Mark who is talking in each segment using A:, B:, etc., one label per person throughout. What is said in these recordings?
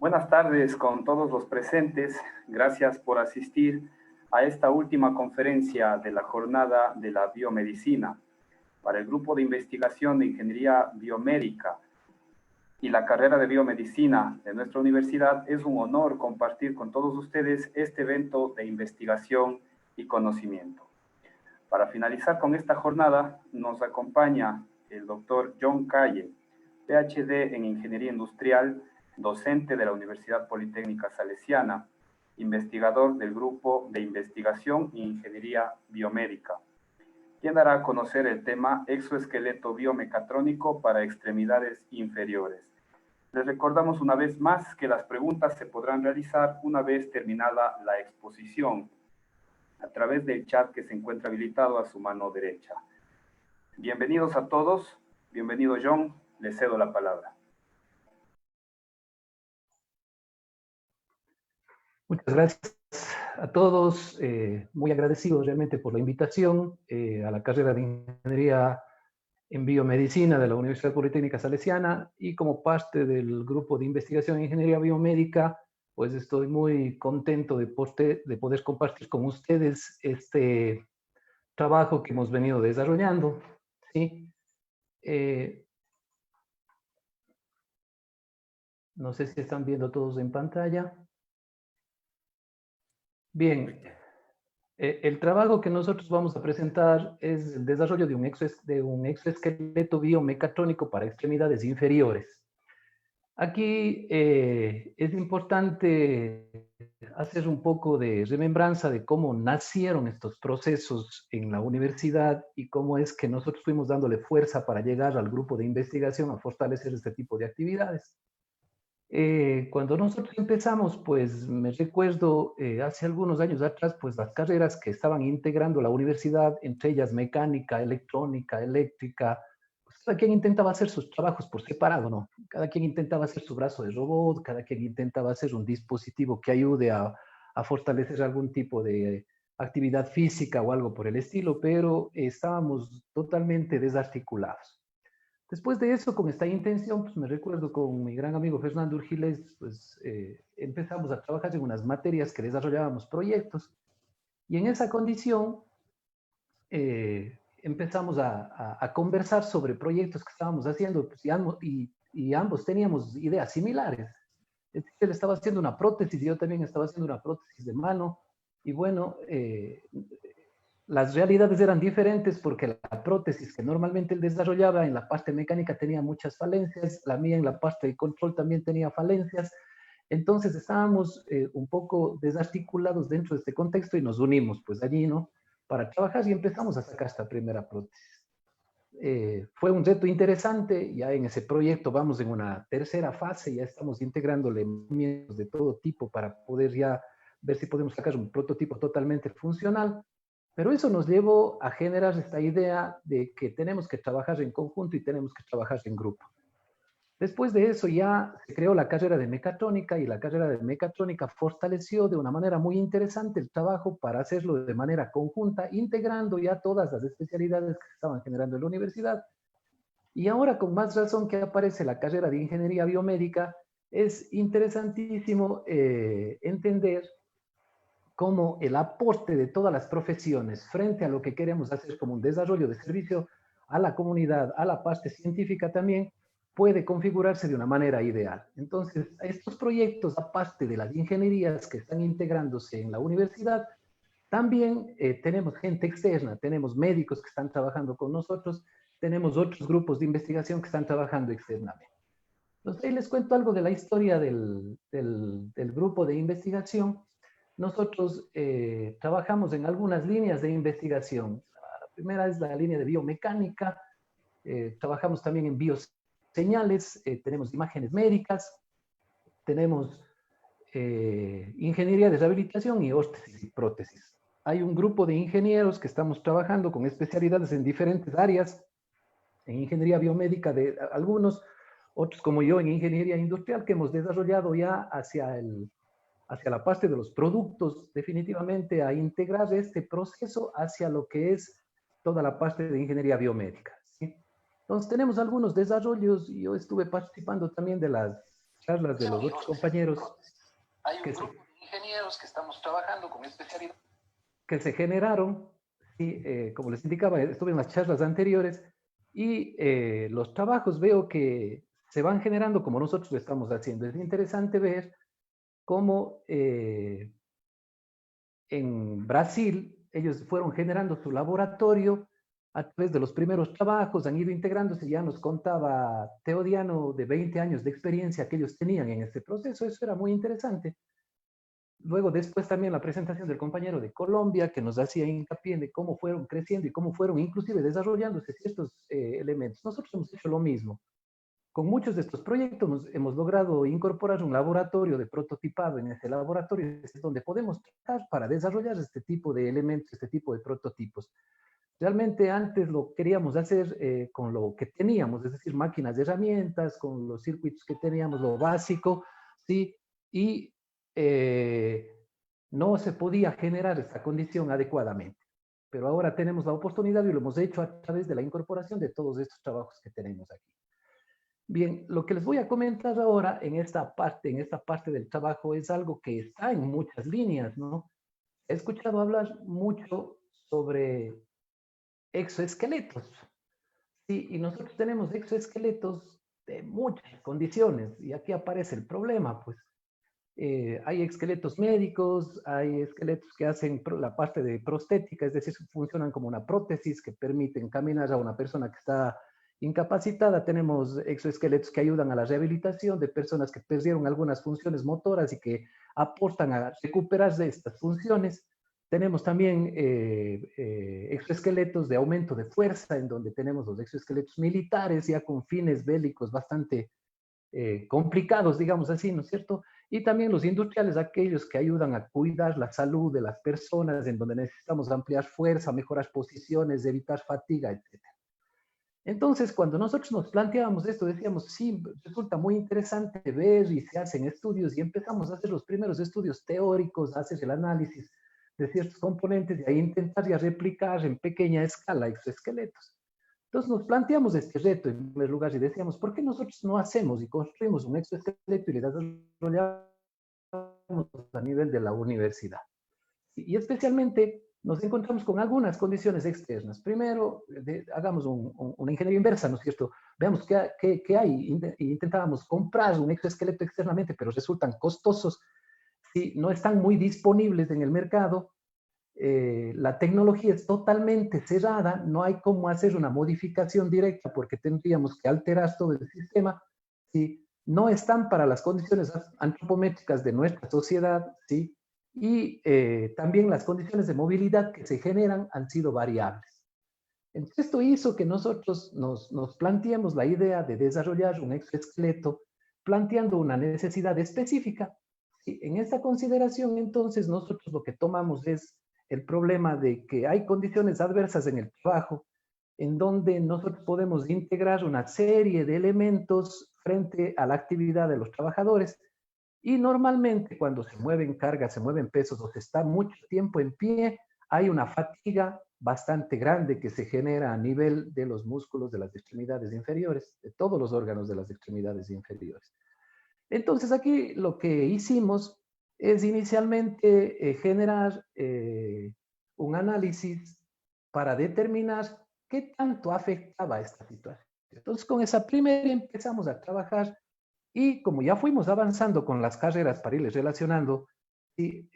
A: Buenas tardes con todos los presentes. Gracias por asistir a esta última conferencia de la jornada de la biomedicina. Para el grupo de investigación de ingeniería biomédica y la carrera de biomedicina de nuestra universidad, es un honor compartir con todos ustedes este evento de investigación y conocimiento. Para finalizar con esta jornada, nos acompaña el doctor John Calle, PhD en Ingeniería Industrial, docente de la Universidad Politécnica Salesiana, investigador del Grupo de Investigación e Ingeniería Biomédica, quien dará a conocer el tema exoesqueleto biomecatrónico para extremidades inferiores. Les recordamos una vez más que las preguntas se podrán realizar una vez terminada la exposición a través del chat que se encuentra habilitado a su mano derecha. Bienvenidos a todos. Bienvenido, John. Le cedo la palabra.
B: Muchas gracias a todos. Muy agradecido realmente por la invitación a la carrera de Ingeniería en Biomedicina de la Universidad Politécnica Salesiana, y como parte del grupo de investigación en Ingeniería Biomédica, pues estoy muy contento de poder compartir con ustedes este trabajo que hemos venido desarrollando, ¿sí? No sé si están viendo todos en pantalla. Bien, el trabajo que nosotros vamos a presentar es el desarrollo de un exoesqueleto biomecatrónico para extremidades inferiores. Aquí es importante hacer un poco de remembranza de cómo nacieron estos procesos en la universidad y cómo es que nosotros fuimos dándole fuerza para llegar al grupo de investigación a fortalecer este tipo de actividades. Cuando nosotros empezamos, pues me recuerdo hace algunos años atrás, pues las carreras que estaban integrando la universidad, entre ellas mecánica, electrónica, eléctrica, pues cada quien intentaba hacer sus trabajos por separado, ¿no? Cada quien intentaba hacer su brazo de robot, cada quien intentaba hacer un dispositivo que ayude a fortalecer algún tipo de actividad física o algo por el estilo, pero estábamos totalmente desarticulados. Después de eso, con esta intención, pues me recuerdo con mi gran amigo Fernando Urgiles, pues empezamos a trabajar en unas materias que desarrollábamos proyectos, y en esa condición empezamos a conversar sobre proyectos que estábamos haciendo, pues, y ambos teníamos ideas similares. Es decir, él estaba haciendo una prótesis y yo también estaba haciendo una prótesis de mano, y bueno, las realidades eran diferentes porque la prótesis que normalmente él desarrollaba en la parte mecánica tenía muchas falencias, la mía en la parte de control también tenía falencias. Entonces estábamos un poco desarticulados dentro de este contexto y nos unimos pues allí, ¿no? Para trabajar, y empezamos a sacar esta primera prótesis. Fue un reto interesante. Ya en ese proyecto vamos en una tercera fase, ya estamos integrándole movimientos de todo tipo para poder ya ver si podemos sacar un prototipo totalmente funcional. Pero eso nos llevó a generar esta idea de que tenemos que trabajar en conjunto y tenemos que trabajar en grupo. Después de eso ya se creó la carrera de mecatrónica, y la carrera de mecatrónica fortaleció de una manera muy interesante el trabajo para hacerlo de manera conjunta, integrando ya todas las especialidades que se estaban generando en la universidad. Y ahora, con más razón que aparece la carrera de ingeniería biomédica, es interesantísimo entender cómo el aporte de todas las profesiones frente a lo que queremos hacer como un desarrollo de servicio a la comunidad, a la parte científica también, puede configurarse de una manera ideal. Entonces, estos proyectos, aparte de las ingenierías que están integrándose en la universidad, también tenemos gente externa, tenemos médicos que están trabajando con nosotros, tenemos otros grupos de investigación que están trabajando externamente. Entonces, ahí les cuento algo de la historia del grupo de investigación. Nosotros trabajamos en algunas líneas de investigación. La primera es la línea de biomecánica. Trabajamos también en bioseñales, tenemos imágenes médicas, tenemos ingeniería de rehabilitación y órtesis y prótesis. Hay un grupo de ingenieros que estamos trabajando con especialidades en diferentes áreas, en ingeniería biomédica de algunos, otros como yo en ingeniería industrial, que hemos desarrollado ya hacia la parte de los productos, definitivamente a integrar este proceso hacia lo que es toda la parte de ingeniería biomédica, ¿sí? Entonces tenemos algunos desarrollos, y yo estuve participando también de las charlas de los otros compañeros
C: hay un grupo de ingenieros que estamos trabajando con especialidad
B: que se generaron, sí, como les indicaba, estuve en las charlas anteriores y los trabajos veo que se van generando como nosotros lo estamos haciendo. Es interesante ver cómo en Brasil ellos fueron generando su laboratorio a través de los primeros trabajos, han ido integrándose, ya nos contaba Teodiano de 20 años de experiencia que ellos tenían en este proceso, eso era muy interesante. Luego después también la presentación del compañero de Colombia que nos hacía hincapié de cómo fueron creciendo y cómo fueron inclusive desarrollándose ciertos elementos. Nosotros hemos hecho lo mismo. Con muchos de estos proyectos hemos logrado incorporar un laboratorio de prototipado. En ese laboratorio es donde podemos tratar para desarrollar este tipo de elementos, este tipo de prototipos. Realmente antes lo queríamos hacer con lo que teníamos, es decir, máquinas de herramientas, con los circuitos que teníamos, lo básico, ¿sí? Y no se podía generar esta condición adecuadamente. Pero ahora tenemos la oportunidad y lo hemos hecho a través de la incorporación de todos estos trabajos que tenemos aquí. Bien, lo que les voy a comentar ahora en esta parte del trabajo es algo que está en muchas líneas, ¿no? He escuchado hablar mucho sobre exoesqueletos. Sí, y nosotros tenemos exoesqueletos de muchas condiciones, y aquí aparece el problema, pues. Hay esqueletos médicos, hay esqueletos que hacen la parte de prostética, es decir, funcionan como una prótesis que permiten caminar a una persona que está incapacitada. Tenemos exoesqueletos que ayudan a la rehabilitación de personas que perdieron algunas funciones motoras y que aportan a recuperarse estas funciones. Tenemos también exoesqueletos de aumento de fuerza, en donde tenemos los exoesqueletos militares ya con fines bélicos bastante complicados, digamos así, ¿no es cierto? Y también los industriales, aquellos que ayudan a cuidar la salud de las personas, en donde necesitamos ampliar fuerza, mejorar posiciones, evitar fatiga, etc. Entonces, cuando nosotros nos planteábamos esto, decíamos, sí, resulta muy interesante ver y se hacen estudios y empezamos a hacer los primeros estudios teóricos, a hacer el análisis de ciertos componentes y a intentar ya replicar en pequeña escala exoesqueletos. Entonces nos planteamos este reto en primer lugar y decíamos, ¿por qué nosotros no hacemos y construimos un exoesqueleto y le desarrollamos a nivel de la universidad? Y especialmente nos encontramos con algunas condiciones externas. Primero, hagamos una ingeniería inversa, ¿no es cierto? Veamos qué hay. Intentábamos comprar un exoesqueleto externamente, pero resultan costosos, ¿sí? No están muy disponibles en el mercado. La tecnología es totalmente cerrada, no hay cómo hacer una modificación directa porque tendríamos que alterar todo el sistema, ¿sí? No están para las condiciones antropométricas de nuestra sociedad, ¿sí? Y también las condiciones de movilidad que se generan han sido variables. Entonces esto hizo que nosotros nos planteemos la idea de desarrollar un exoesqueleto planteando una necesidad específica. Y en esta consideración, entonces, nosotros lo que tomamos es el problema de que hay condiciones adversas en el trabajo en donde nosotros podemos integrar una serie de elementos frente a la actividad de los trabajadores y normalmente cuando se mueven cargas, se mueven pesos o se está mucho tiempo en pie, hay una fatiga bastante grande que se genera a nivel de los músculos de las extremidades inferiores, de todos los órganos de las extremidades inferiores. Entonces aquí lo que hicimos es inicialmente generar un análisis para determinar qué tanto afectaba esta situación. Entonces con esa primera empezamos a trabajar y como ya fuimos avanzando con las carreras para irles relacionando, y,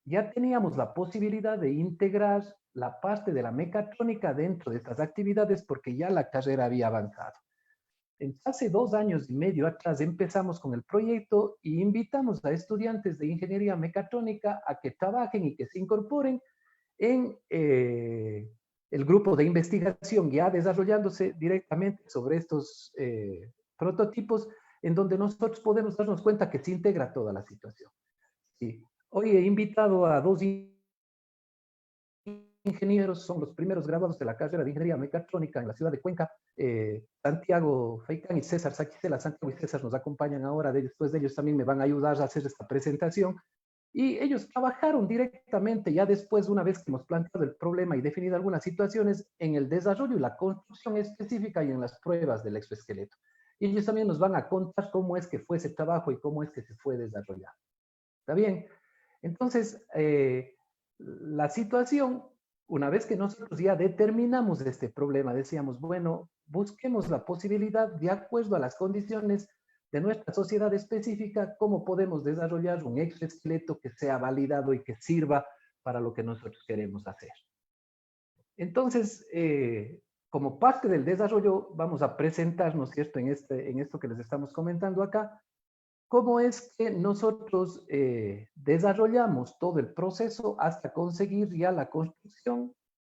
B: ya teníamos la posibilidad de integrar la parte de la mecatrónica dentro de estas actividades porque ya la carrera había avanzado. Hace 2 años y medio atrás empezamos con el proyecto y invitamos a estudiantes de ingeniería mecatrónica a que trabajen y que se incorporen en el grupo de investigación ya desarrollándose directamente sobre estos prototipos en donde nosotros podemos darnos cuenta que se integra toda la situación. Sí. Hoy he invitado a 2 ingenieros, son los primeros graduados de la carrera de ingeniería mecatrónica en la ciudad de Cuenca, Santiago Feicán y César Saquicela. Santiago y César nos acompañan ahora, después de ellos también me van a ayudar a hacer esta presentación. Y ellos trabajaron directamente, ya después, una vez que hemos planteado el problema y definido algunas situaciones, en el desarrollo y la construcción específica y en las pruebas del exoesqueleto. y ellos también nos van a contar cómo es que fue ese trabajo y cómo es que se fue desarrollando. ¿Está bien? Entonces, la situación, una vez que nosotros ya determinamos este problema, decíamos, bueno, busquemos la posibilidad, de acuerdo a las condiciones de nuestra sociedad específica, cómo podemos desarrollar un exoesqueleto que sea validado y que sirva para lo que nosotros queremos hacer. Entonces, como parte del desarrollo, vamos a presentarnos, ¿cierto?, en esto que les estamos comentando acá, cómo es que nosotros desarrollamos todo el proceso hasta conseguir ya la construcción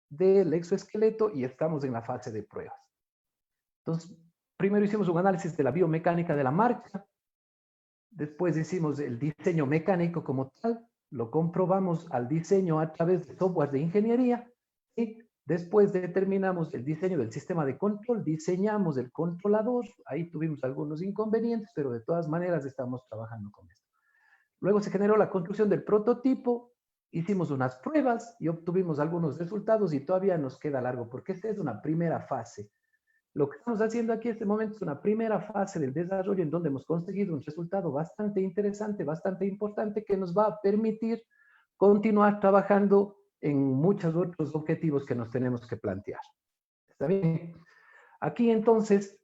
B: del exoesqueleto y estamos en la fase de pruebas. Entonces, primero hicimos un análisis de la biomecánica de la marca, después hicimos el diseño mecánico como tal, lo comprobamos al diseño a través de software de ingeniería y después determinamos el diseño del sistema de control, diseñamos el controlador, ahí tuvimos algunos inconvenientes, pero de todas maneras estamos trabajando con esto. Luego se generó la construcción del prototipo, hicimos unas pruebas y obtuvimos algunos resultados y todavía nos queda largo porque esta es una primera fase. Lo que estamos haciendo aquí en este momento es una primera fase del desarrollo en donde hemos conseguido un resultado bastante interesante, bastante importante que nos va a permitir continuar trabajando en muchos otros objetivos que nos tenemos que plantear. ¿Está bien? Aquí entonces,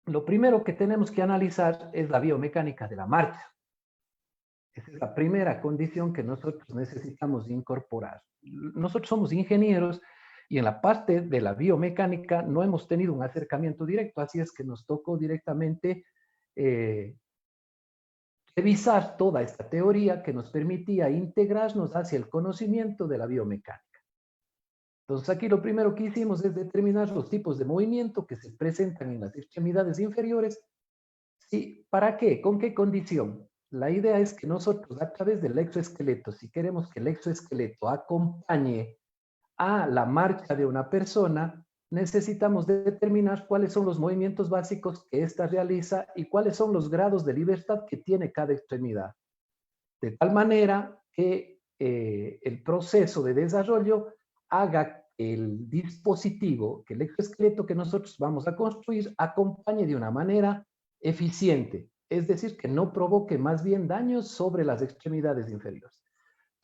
B: lo primero que tenemos que analizar es la biomecánica de la marcha. Esa es la primera condición que nosotros necesitamos incorporar. Nosotros somos ingenieros y en la parte de la biomecánica no hemos tenido un acercamiento directo, así es que nos tocó directamente revisar toda esta teoría que nos permitía integrarnos hacia el conocimiento de la biomecánica. Entonces aquí lo primero que hicimos es determinar los tipos de movimiento que se presentan en las extremidades inferiores. ¿Y para qué? ¿Con qué condición? La idea es que nosotros a través del exoesqueleto, si queremos que el exoesqueleto acompañe a la marcha de una persona, necesitamos determinar cuáles son los movimientos básicos que ésta realiza y cuáles son los grados de libertad que tiene cada extremidad. De tal manera que el proceso de desarrollo haga que el dispositivo, que el exoesqueleto que nosotros vamos a construir, acompañe de una manera eficiente, es decir, que no provoque más bien daños sobre las extremidades inferiores.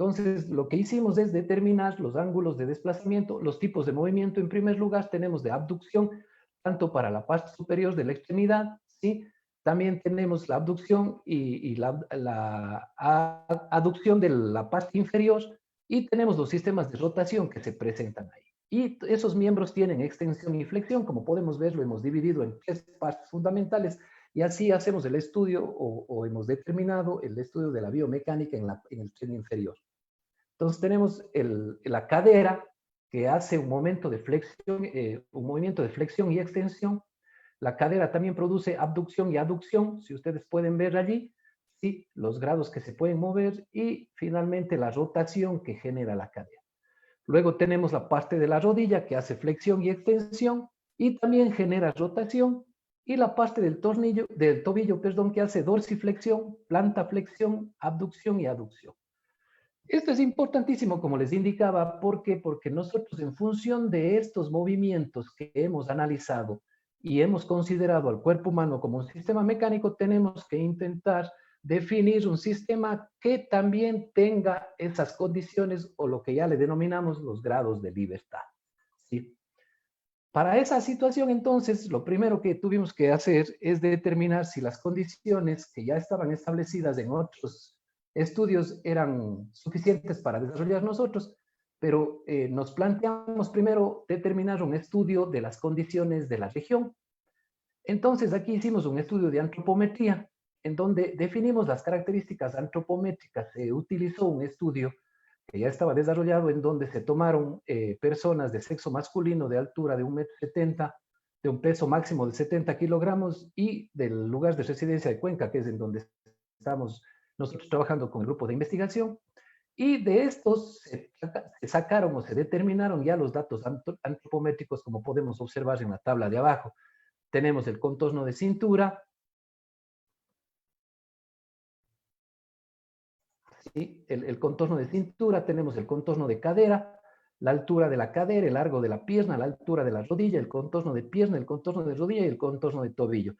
B: Entonces, lo que hicimos es determinar los ángulos de desplazamiento, los tipos de movimiento. En primer lugar, tenemos de abducción, tanto para la parte superior de la extremidad, ¿sí? También tenemos la abducción y la aducción de la parte inferior, y tenemos los sistemas de rotación que se presentan ahí. Y esos miembros tienen extensión y flexión, como podemos ver, lo hemos dividido en 3 partes fundamentales, y así hacemos el estudio, o hemos determinado el estudio de la biomecánica en el tren inferior. Entonces tenemos la cadera, que hace un movimiento de flexión y extensión. La cadera también produce abducción y aducción, si ustedes pueden ver allí, ¿sí?, los grados que se pueden mover, y finalmente la rotación que genera la cadera. Luego tenemos la parte de la rodilla, que hace flexión y extensión, y también genera rotación, y la parte del tobillo, que hace dorsiflexión, plantaflexión, abducción y aducción. Esto es importantísimo, como les indicaba. ¿Por qué? Porque nosotros, en función de estos movimientos que hemos analizado y hemos considerado al cuerpo humano como un sistema mecánico, tenemos que intentar definir un sistema que también tenga esas condiciones, o lo que ya le denominamos los grados de libertad, ¿sí? Para esa situación, entonces, lo primero que tuvimos que hacer es determinar si las condiciones que ya estaban establecidas en otros estudios eran suficientes para desarrollar nosotros, pero nos planteamos primero determinar un estudio de las condiciones de la región. Entonces aquí hicimos un estudio de antropometría, en donde definimos las características antropométricas. Se utilizó un estudio que ya estaba desarrollado, en donde se tomaron personas de sexo masculino de altura de 1,70 m, de un peso máximo de 70 kilogramos, y del lugar de residencia de Cuenca, que es en donde estamos nosotros trabajando con el grupo de investigación, y de estos se sacaron o se determinaron ya los datos antropométricos, como podemos observar en la tabla de abajo. Tenemos el contorno de cintura, ¿sí?, el contorno de cintura, tenemos el contorno de cadera, la altura de la cadera, el largo de la pierna, la altura de la rodilla, el contorno de pierna, el contorno de rodilla y el contorno de tobillo.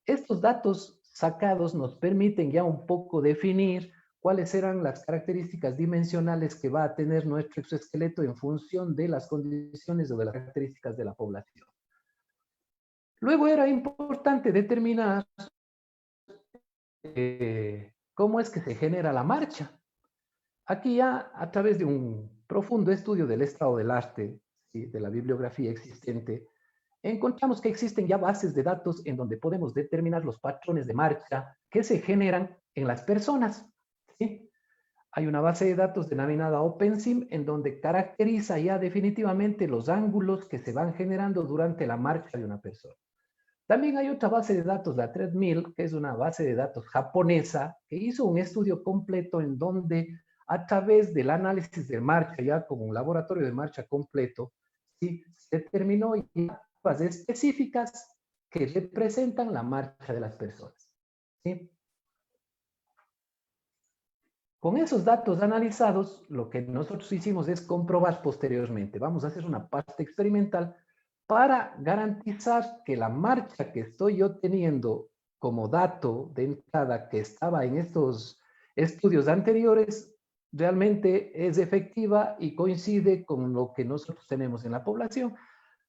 B: Estos datos sacados nos permiten ya un poco definir cuáles eran las características dimensionales que va a tener nuestro exoesqueleto en función de las condiciones o de las características de la población. Luego era importante determinar cómo es que se genera la marcha. Aquí ya, a través de un profundo estudio del estado del arte, ¿sí?, de la bibliografía existente, encontramos que existen ya bases de datos en donde podemos determinar los patrones de marcha que se generan en las personas, ¿sí? Hay una base de datos denominada OpenSim en donde caracteriza ya definitivamente los ángulos que se van generando durante la marcha de una persona. También hay otra base de datos, la Treadmill, que es una base de datos japonesa, que hizo un estudio completo en donde a través del análisis de marcha, ya como un laboratorio de marcha completo, ¿sí?, se determinó mapas específicas que representan la marcha de las personas, ¿sí? Con esos datos analizados, lo que nosotros hicimos es comprobar posteriormente. Vamos a hacer una parte experimental para garantizar que la marcha que estoy yo teniendo como dato de entrada que estaba en estos estudios anteriores realmente es efectiva y coincide con lo que nosotros tenemos en la población.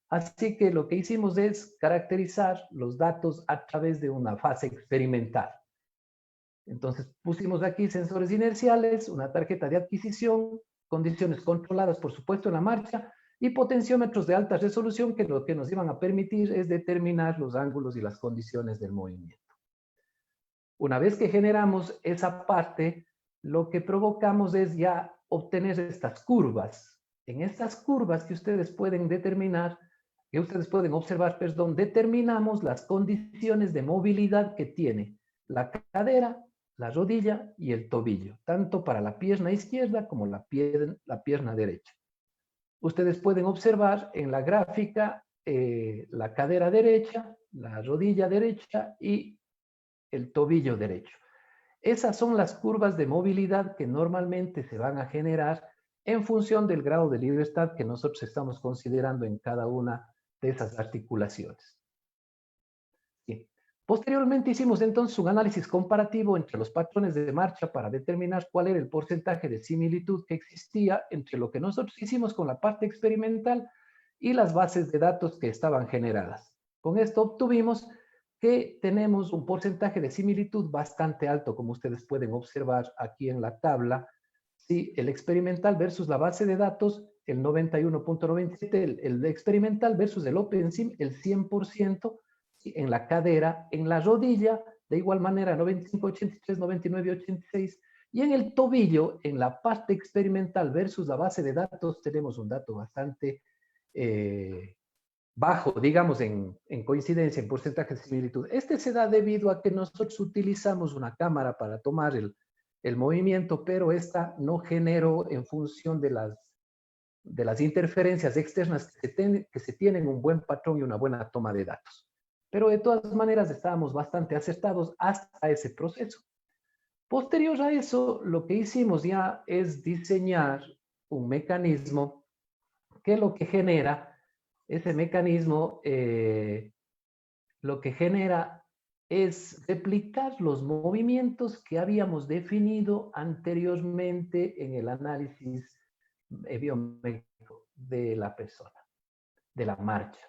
B: Así que lo que hicimos es caracterizar los datos a través de una fase experimental. Entonces pusimos aquí sensores inerciales, una tarjeta de adquisición, condiciones controladas, por supuesto, en la marcha, y potenciómetros de alta resolución que lo que nos iban a permitir es determinar los ángulos y las condiciones del movimiento. Una vez que generamos esa parte, lo que provocamos es ya obtener estas curvas. En estas curvas que ustedes pueden determinar, que ustedes pueden observar, perdón, determinamos las condiciones de movilidad que tiene la cadera, la rodilla y el tobillo, tanto para la pierna izquierda como la pierna derecha. Ustedes pueden observar en la gráfica la cadera derecha, la rodilla derecha y el tobillo derecho. Esas son las curvas de movilidad que normalmente se van a generar en función del grado de libertad que nosotros estamos considerando en cada una de esas articulaciones. Bien. Posteriormente hicimos entonces un análisis comparativo entre los patrones de marcha para determinar cuál era el porcentaje de similitud que existía entre lo que nosotros hicimos con la parte experimental y las bases de datos que estaban generadas. Con esto obtuvimos que tenemos un porcentaje de similitud bastante alto, como ustedes pueden observar aquí en la tabla. Sí, el experimental versus la base de datos, el 91.97, el experimental versus el OpenSim, el 100%, en la cadera, en la rodilla, de igual manera 95-83, 99-86, y en el tobillo, en la parte experimental versus la base de datos, tenemos un dato bastante bajo, digamos, en coincidencia, en porcentaje de similitud. Este se da debido a que nosotros utilizamos una cámara para tomar el movimiento, pero esta no generó en función de las interferencias externas que se tienen un buen patrón y una buena toma de datos. Pero de todas maneras estábamos bastante acertados hasta ese proceso. Posterior a eso, lo que hicimos ya es diseñar un mecanismo que lo que genera, ese mecanismo lo que genera es replicar los movimientos que habíamos definido anteriormente en el análisis biomédico de la persona, de la marcha.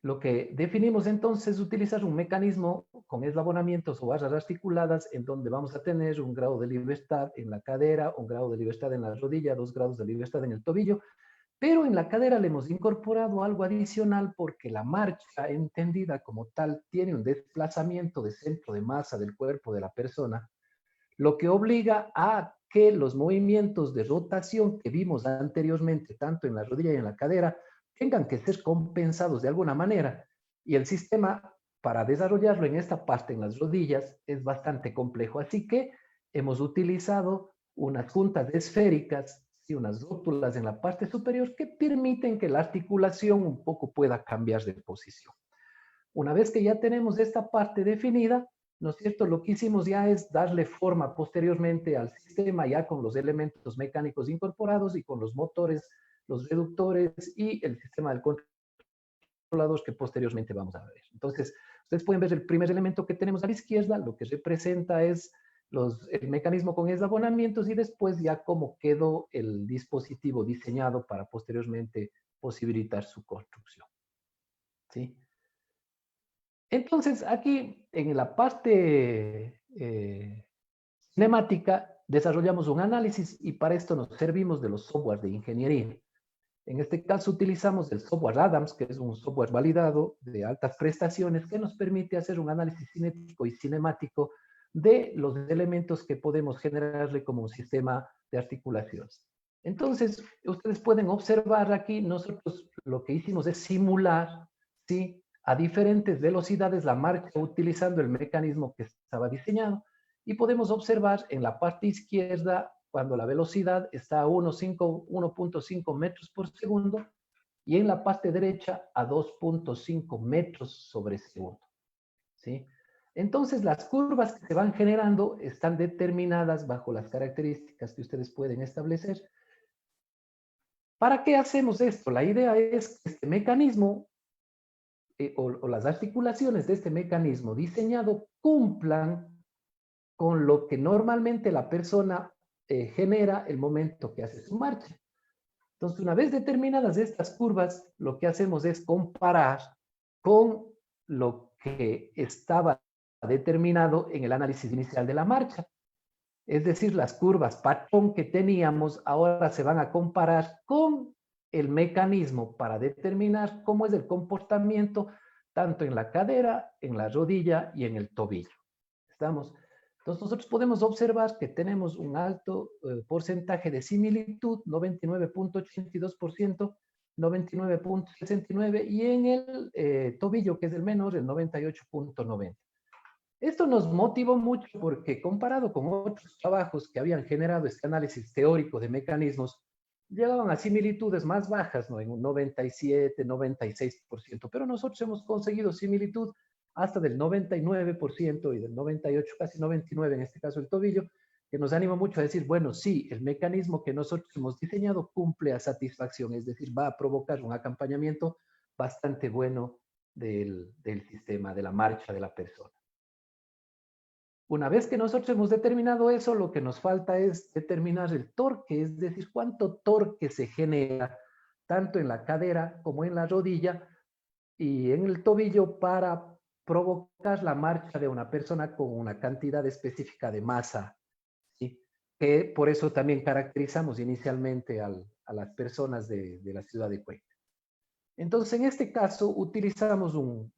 B: Lo que definimos entonces es utilizar un mecanismo con eslabonamientos o barras articuladas en donde vamos a tener un grado de libertad en la cadera, un grado de libertad en la rodilla, 2 grados de libertad en el tobillo, pero en la cadera le hemos incorporado algo adicional porque la marcha entendida como tal tiene un desplazamiento de centro de masa del cuerpo de la persona, lo que obliga a que los movimientos de rotación que vimos anteriormente, tanto en la rodilla y en la cadera, tengan que ser compensados de alguna manera. Y el sistema, para desarrollarlo en esta parte, en las rodillas, es bastante complejo. Así que hemos utilizado unas juntas esféricas y unas rótulas en la parte superior que permiten que la articulación un poco pueda cambiar de posición. Una vez que ya tenemos esta parte definida, ¿no es cierto? Lo que hicimos ya es darle forma posteriormente al sistema ya con los elementos mecánicos incorporados y con los motores, los reductores y el sistema del control controlador que posteriormente vamos a ver. Entonces, ustedes pueden ver el primer elemento que tenemos a la izquierda, lo que representa es el mecanismo con eslabonamientos y después ya cómo quedó el dispositivo diseñado para posteriormente posibilitar su construcción. ¿Sí? Entonces, aquí en la parte cinemática desarrollamos un análisis y para esto nos servimos de los softwares de ingeniería. En este caso utilizamos el software Adams, que es un software validado de altas prestaciones que nos permite hacer un análisis cinético y cinemático de los elementos que podemos generarle como un sistema de articulaciones. Entonces, ustedes pueden observar aquí, nosotros lo que hicimos es simular, ¿sí?, a diferentes velocidades la marcha utilizando el mecanismo que estaba diseñado y podemos observar en la parte izquierda cuando la velocidad está a 1.5 metros por segundo y en la parte derecha a 2.5 metros sobre segundo. ¿Sí? Entonces, las curvas que se van generando están determinadas bajo las características que ustedes pueden establecer. ¿Para qué hacemos esto? La idea es que este mecanismo o las articulaciones de este mecanismo diseñado cumplan con lo que normalmente la persona genera el momento que hace su marcha. Entonces, una vez determinadas estas curvas, lo que hacemos es comparar con lo que estaba determinado en el análisis inicial de la marcha. Es decir, las curvas patrón que teníamos ahora se van a comparar con el mecanismo para determinar cómo es el comportamiento tanto en la cadera, en la rodilla y en el tobillo. ¿Estamos? Entonces nosotros podemos observar que tenemos un alto porcentaje de similitud, 99.82%, 99.69%, y en el tobillo, que es el menor, el 98.90%. Esto nos motivó mucho porque comparado con otros trabajos que habían generado este análisis teórico de mecanismos, llegaban a similitudes más bajas, ¿no?, en un 97, 96%, pero nosotros hemos conseguido similitud hasta del 99% y del 98, casi 99% en este caso el tobillo, que nos anima mucho a decir, bueno, sí, el mecanismo que nosotros hemos diseñado cumple a satisfacción, es decir, va a provocar un acompañamiento bastante bueno del sistema, de la marcha de la persona. Una vez que nosotros hemos determinado eso, lo que nos falta es determinar el torque, es decir, cuánto torque se genera tanto en la cadera como en la rodilla y en el tobillo para provocar la marcha de una persona con una cantidad específica de masa, ¿sí? Que por eso también caracterizamos inicialmente a las personas de la ciudad de Cuenca. Entonces, en este caso, utilizamos un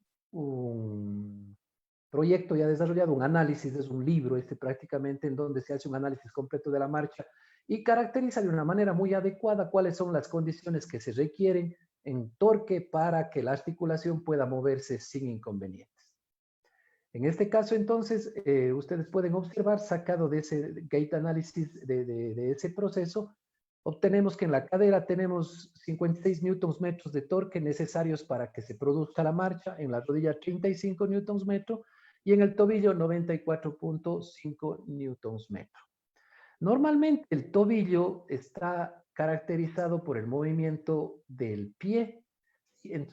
B: proyecto ya desarrollado, un análisis, es un libro prácticamente en donde se hace un análisis completo de la marcha y caracteriza de una manera muy adecuada cuáles son las condiciones que se requieren en torque para que la articulación pueda moverse sin inconvenientes. En este caso, entonces, ustedes pueden observar, sacado de ese gate análisis de ese proceso, obtenemos que en la cadera tenemos 56 newtons metros de torque necesarios para que se produzca la marcha, en la rodilla 35 newtons metros y en el tobillo 94.5 newtons metros. Normalmente el tobillo está caracterizado por el movimiento del pie.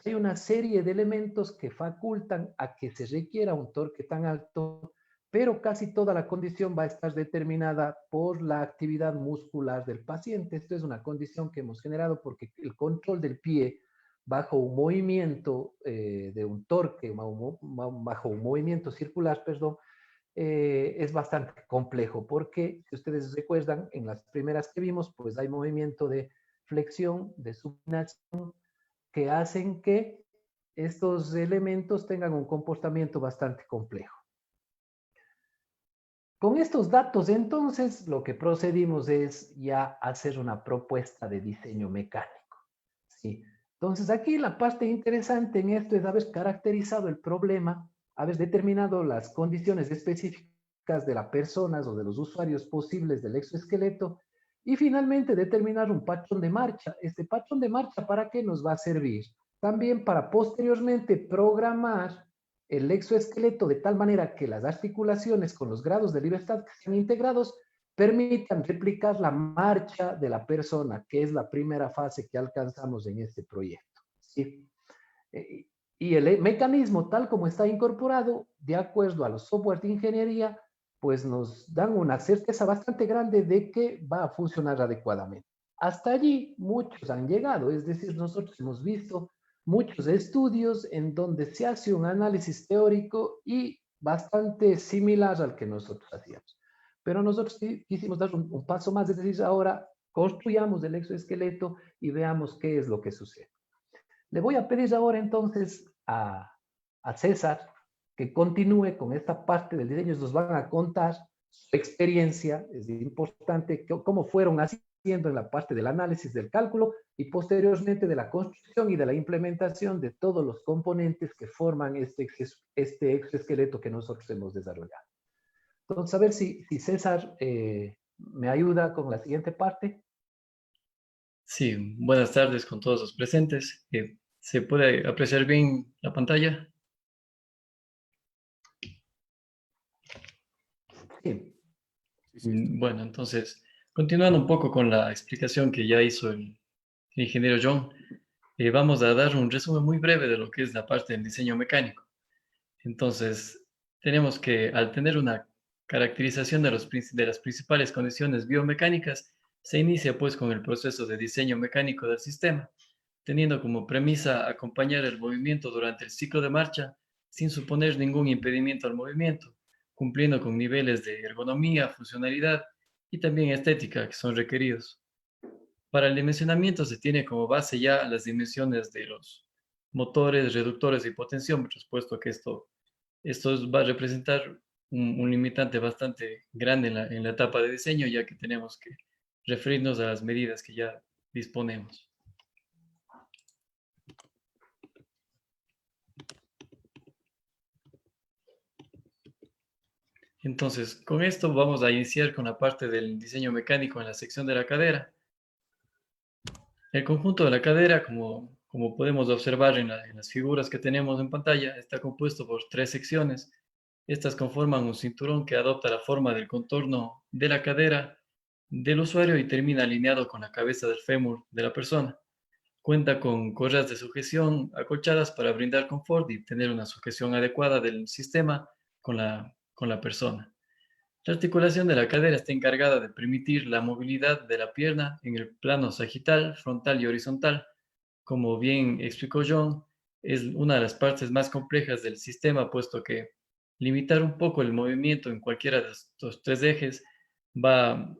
B: Hay una serie de elementos que facultan a que se requiera un torque tan alto, pero casi toda la condición va a estar determinada por la actividad muscular del paciente. Esto es una condición que hemos generado porque el control del pie bajo un movimiento de un torque, bajo un movimiento circular, perdón, es bastante complejo porque, si ustedes recuerdan, en las primeras que vimos, pues hay movimiento de flexión, de supinación, que hacen que estos elementos tengan un comportamiento bastante complejo. Con estos datos, entonces, lo que procedimos es ya hacer una propuesta de diseño mecánico, ¿sí? Entonces, aquí la parte interesante en esto es haber caracterizado el problema, haber determinado las condiciones específicas de las personas o de los usuarios posibles del exoesqueleto y finalmente determinar un patrón de marcha. Este patrón de marcha, ¿para qué nos va a servir? También para posteriormente programar el exoesqueleto de tal manera que las articulaciones con los grados de libertad que sean integrados permitan replicar la marcha de la persona, que es la primera fase que alcanzamos en este proyecto, ¿sí? Eh, y el mecanismo tal como está incorporado, de acuerdo a los software de ingeniería, pues nos dan una certeza bastante grande de que va a funcionar adecuadamente. Hasta allí muchos han llegado, es decir, nosotros hemos visto muchos estudios en donde se hace un análisis teórico y bastante similar al que nosotros hacíamos. Pero nosotros quisimos dar un paso más, es decir, ahora construyamos el exoesqueleto y veamos qué es lo que sucede. Le voy a pedir ahora entonces a César que continúe con esta parte del diseño. Nos van a contar su experiencia, es importante, cómo fueron haciendo en la parte del análisis del cálculo y posteriormente de la construcción y de la implementación de todos los componentes que forman este exoesqueleto que nosotros hemos desarrollado. Entonces, a ver si César me ayuda con la siguiente parte.
D: Sí, buenas tardes con todos los presentes. ¿Se puede apreciar bien la pantalla?
B: Sí.
D: Bueno, entonces, continuando un poco con la explicación que ya hizo el ingeniero John, vamos a dar un resumen muy breve de lo que es la parte del diseño mecánico. Entonces, tenemos que, al tener una caracterización de las principales condiciones biomecánicas, se inicia pues con el proceso de diseño mecánico del sistema, teniendo como premisa acompañar el movimiento durante el ciclo de marcha sin suponer ningún impedimento al movimiento, cumpliendo con niveles de ergonomía, funcionalidad y también estética que son requeridos. Para el dimensionamiento se tiene como base ya las dimensiones de los motores, reductores y potenciómetros, puesto que esto va a representar un limitante bastante grande en la etapa de diseño, ya que tenemos que referirnos a las medidas que ya disponemos. Entonces, con esto vamos a iniciar con la parte del diseño mecánico en la sección de la cadera. El conjunto de la cadera, como podemos observar en las figuras que tenemos en pantalla, está compuesto por 3 secciones. Estas conforman un cinturón que adopta la forma del contorno de la cadera del usuario y termina alineado con la cabeza del fémur de la persona. Cuenta con correas de sujeción acolchadas para brindar confort y tener una sujeción adecuada del sistema con la persona. La articulación de la cadera está encargada de permitir la movilidad de la pierna en el plano sagital, frontal y horizontal. Como bien explicó John, es una de las partes más complejas del sistema, puesto que limitar un poco el movimiento en cualquiera de estos 3 ejes va,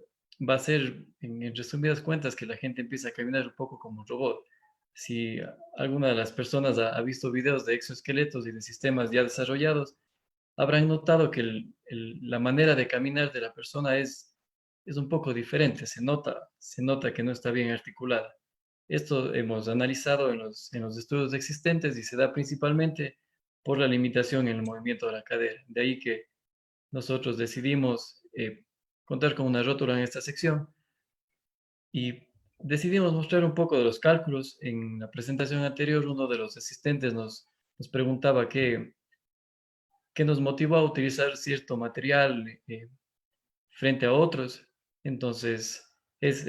D: va a ser, en resumidas cuentas, que la gente empiece a caminar un poco como un robot. Si alguna de las personas ha visto videos de exoesqueletos y de sistemas ya desarrollados, habrán notado que la manera de caminar de la persona es un poco diferente, se nota que no está bien articulada. Esto hemos analizado en los estudios existentes y se da principalmente por la limitación en el movimiento de la cadera. De ahí que nosotros decidimos contar con una rótula en esta sección y decidimos mostrar un poco de los cálculos. En la presentación anterior, uno de los asistentes nos preguntaba qué nos motivó a utilizar cierto material frente a otros. Entonces, es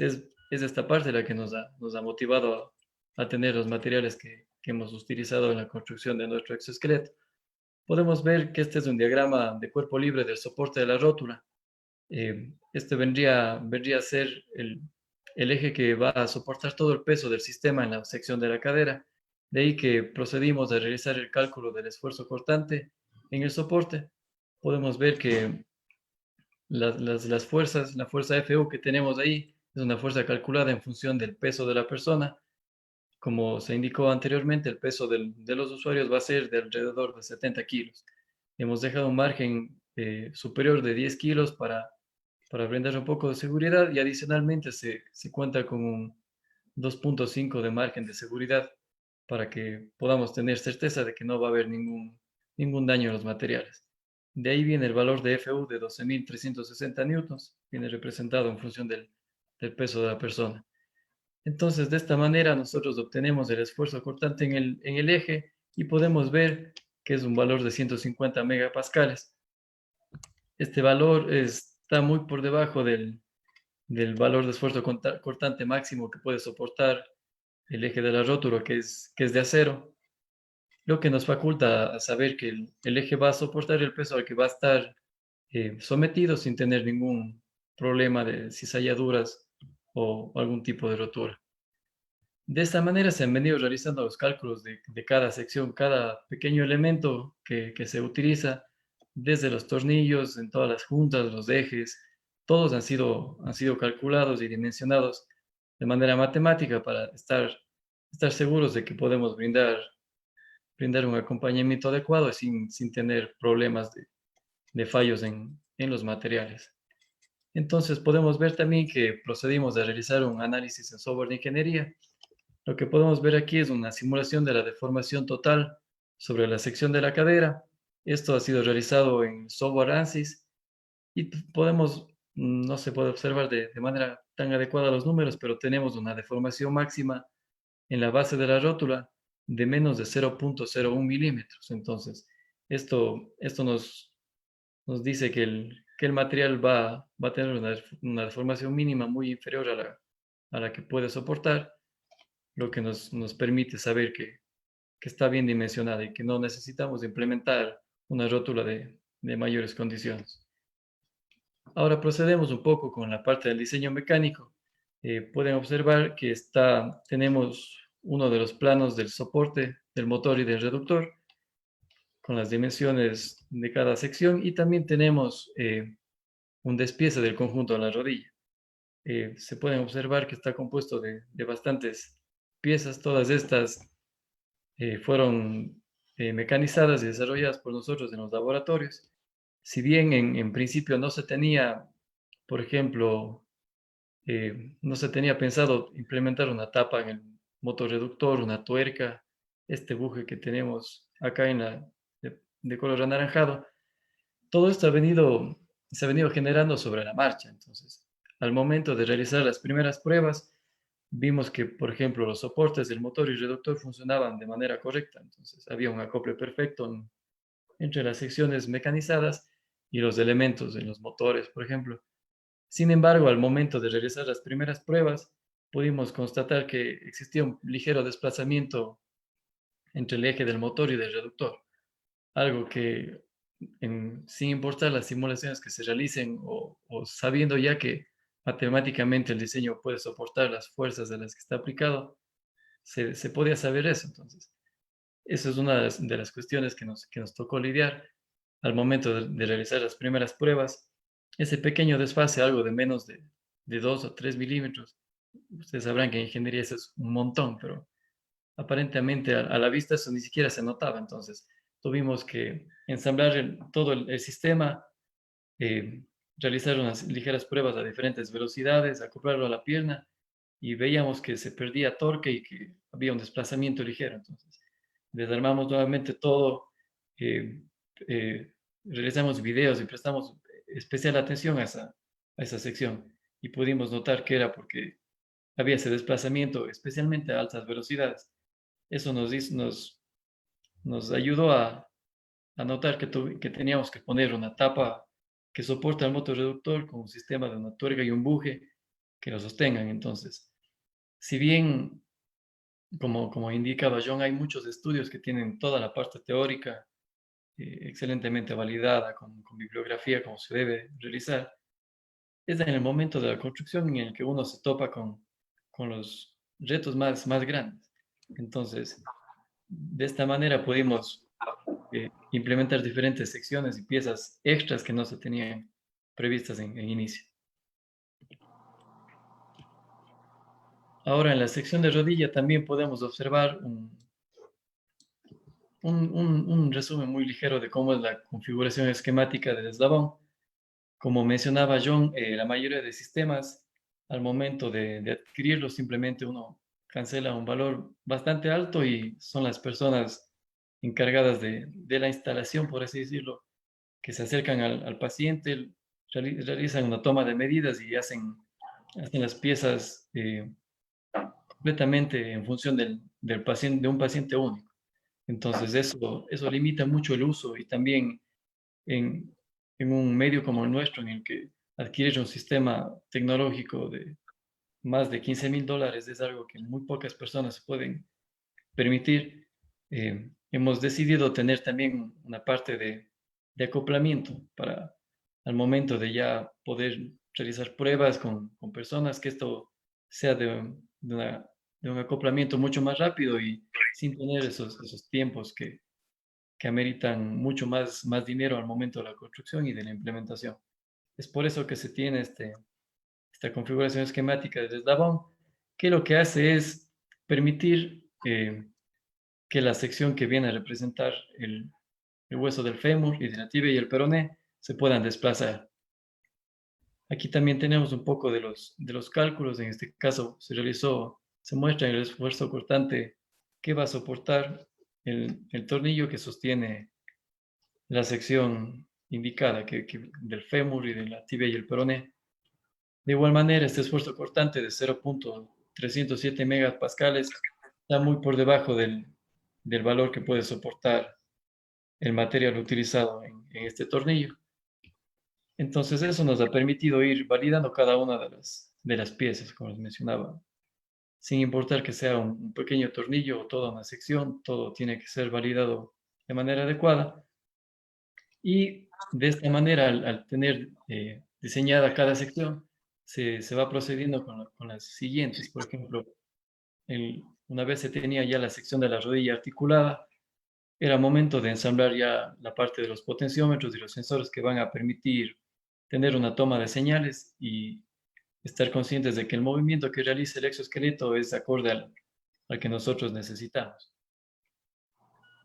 D: esta parte la que nos ha motivado a tener los materiales que hemos utilizado en la construcción de nuestro exoesqueleto. Podemos ver que este es un diagrama de cuerpo libre del soporte de la rótula. Este vendría a ser el eje que va a soportar todo el peso del sistema en la sección de la cadera. De ahí que procedimos a realizar el cálculo del esfuerzo cortante en el soporte. Podemos ver que las fuerzas, la fuerza FU que tenemos ahí es una fuerza calculada en función del peso de la persona. Como se indicó anteriormente, el peso de los usuarios va a ser de alrededor de 70 kilos. Hemos dejado un margen superior de 10 kilos para brindar un poco de seguridad y adicionalmente se cuenta con un 2.5 de margen de seguridad para que podamos tener certeza de que no va a haber ningún daño en los materiales. De ahí viene el valor de FU de 12.360 newtons, viene representado en función del peso de la persona. Entonces, de esta manera nosotros obtenemos el esfuerzo cortante en el eje y podemos ver que es un valor de 150 megapascales. Este valor está muy por debajo del valor de esfuerzo cortante máximo que puede soportar el eje de la rótula, que es de acero. lo que nos faculta a saber que el eje va a soportar el peso al que va a estar sometido sin tener ningún problema de cizalladuras o algún tipo de rotura. De esta manera se han venido realizando los cálculos de cada sección, cada pequeño elemento que se utiliza, desde los tornillos, en todas las juntas, los ejes, todos han sido calculados y dimensionados de manera matemática para estar seguros de que podemos brindar un acompañamiento adecuado sin tener problemas de fallos en los materiales. Entonces podemos ver también que procedimos a realizar un análisis en software de ingeniería. Lo que podemos ver aquí es una simulación de la deformación total sobre la sección de la cadera. Esto ha sido realizado en software ANSYS y no se puede observar de manera tan adecuada los números, pero tenemos una deformación máxima en la base de la rótula de menos de 0.01 milímetros. Entonces, esto nos dice que el material va a tener una deformación mínima muy inferior a la que puede soportar, lo que nos permite saber que está bien dimensionada y que no necesitamos implementar una rótula de mayores condiciones. Ahora procedemos un poco con la parte del diseño mecánico. Pueden observar que tenemos uno de los planos del soporte del motor y del reductor con las dimensiones de cada sección, y también tenemos un despiece del conjunto de la rodilla. Se pueden observar que está compuesto de bastantes piezas. Todas estas fueron mecanizadas y desarrolladas por nosotros en los laboratorios. Si bien en principio no se tenía, por ejemplo, no se tenía pensado implementar una tapa en el motor reductor, una tuerca, este buje que tenemos acá de color anaranjado, todo esto se ha venido generando sobre la marcha. Entonces, al momento de realizar las primeras pruebas, vimos que, por ejemplo, los soportes del motor y reductor funcionaban de manera correcta. Entonces, había un acople perfecto entre las secciones mecanizadas y los elementos en los motores, por ejemplo. Sin embargo, al momento de realizar las primeras pruebas, pudimos constatar que existía un ligero desplazamiento entre el eje del motor y del reductor, algo que, sin importar las simulaciones que se realicen o sabiendo ya que matemáticamente el diseño puede soportar las fuerzas de las que está aplicado, se podía saber eso. Entonces, eso es una de las cuestiones que nos tocó lidiar al momento de realizar las primeras pruebas. Ese pequeño desfase, algo de menos de 2 o 3 milímetros, ustedes sabrán que en ingeniería eso es un montón, pero aparentemente a la vista eso ni siquiera se notaba. Entonces tuvimos que ensamblar todo el sistema, eh, realizar unas ligeras pruebas a diferentes velocidades, acoplarlo a la pierna, y veíamos que se perdía torque y que había un desplazamiento ligero. Entonces desarmamos nuevamente todo, eh, eh, realizamos videos y prestamos especial atención a esa sección, y pudimos notar que era porque había ese desplazamiento, especialmente a altas velocidades. Eso nos ayudó a notar que teníamos que poner una tapa que soporte el motor reductor con un sistema de una tuerca y un buje que lo sostengan. Entonces, si bien, como indicaba John, hay muchos estudios que tienen toda la parte teórica excelentemente validada, con bibliografía como se debe realizar, es en el momento de la construcción en el que uno se topa con los retos más grandes. Entonces, de esta manera pudimos implementar diferentes secciones y piezas extras que no se tenían previstas en inicio. Ahora, en la sección de rodilla también podemos observar un resumen muy ligero de cómo es la configuración esquemática del eslabón. Como mencionaba John, la mayoría de sistemas, al momento de adquirirlo, simplemente uno cancela un valor bastante alto y son las personas encargadas de la instalación, por así decirlo, que se acercan al paciente, realizan una toma de medidas y hacen las piezas completamente en función del paciente, de un paciente único. Entonces eso limita mucho el uso, y también en, en un medio como el nuestro, en el que adquirir un sistema tecnológico de más de $15,000 es algo que muy pocas personas se pueden permitir. hemos decidido tener también una parte de acoplamiento para al momento de ya poder realizar pruebas con personas, que esto sea de un acoplamiento mucho más rápido y sin tener esos tiempos que ameritan mucho más dinero al momento de la construcción y de la implementación. Es por eso que se tiene esta configuración esquemática del eslabón, que lo que hace es permitir que la sección que viene a representar el hueso del fémur y de la tibia y el peroné se puedan desplazar. Aquí también tenemos un poco de los cálculos. En este caso se muestra el esfuerzo cortante que va a soportar el tornillo que sostiene la sección indicada del fémur y de la tibia y el peroné. De igual manera, este esfuerzo cortante de 0.307 megapascales está muy por debajo del valor que puede soportar el material utilizado en este tornillo. Entonces eso nos ha permitido ir validando cada una de las piezas, como les mencionaba. Sin importar que sea un pequeño tornillo o toda una sección, todo tiene que ser validado de manera adecuada. Y de esta manera, al tener diseñada cada sección, se va procediendo con las siguientes. Por ejemplo, una vez se tenía ya la sección de la rodilla articulada, era momento de ensamblar ya la parte de los potenciómetros y los sensores que van a permitir tener una toma de señales y estar conscientes de que el movimiento que realiza el exoesqueleto es acorde al que nosotros necesitamos.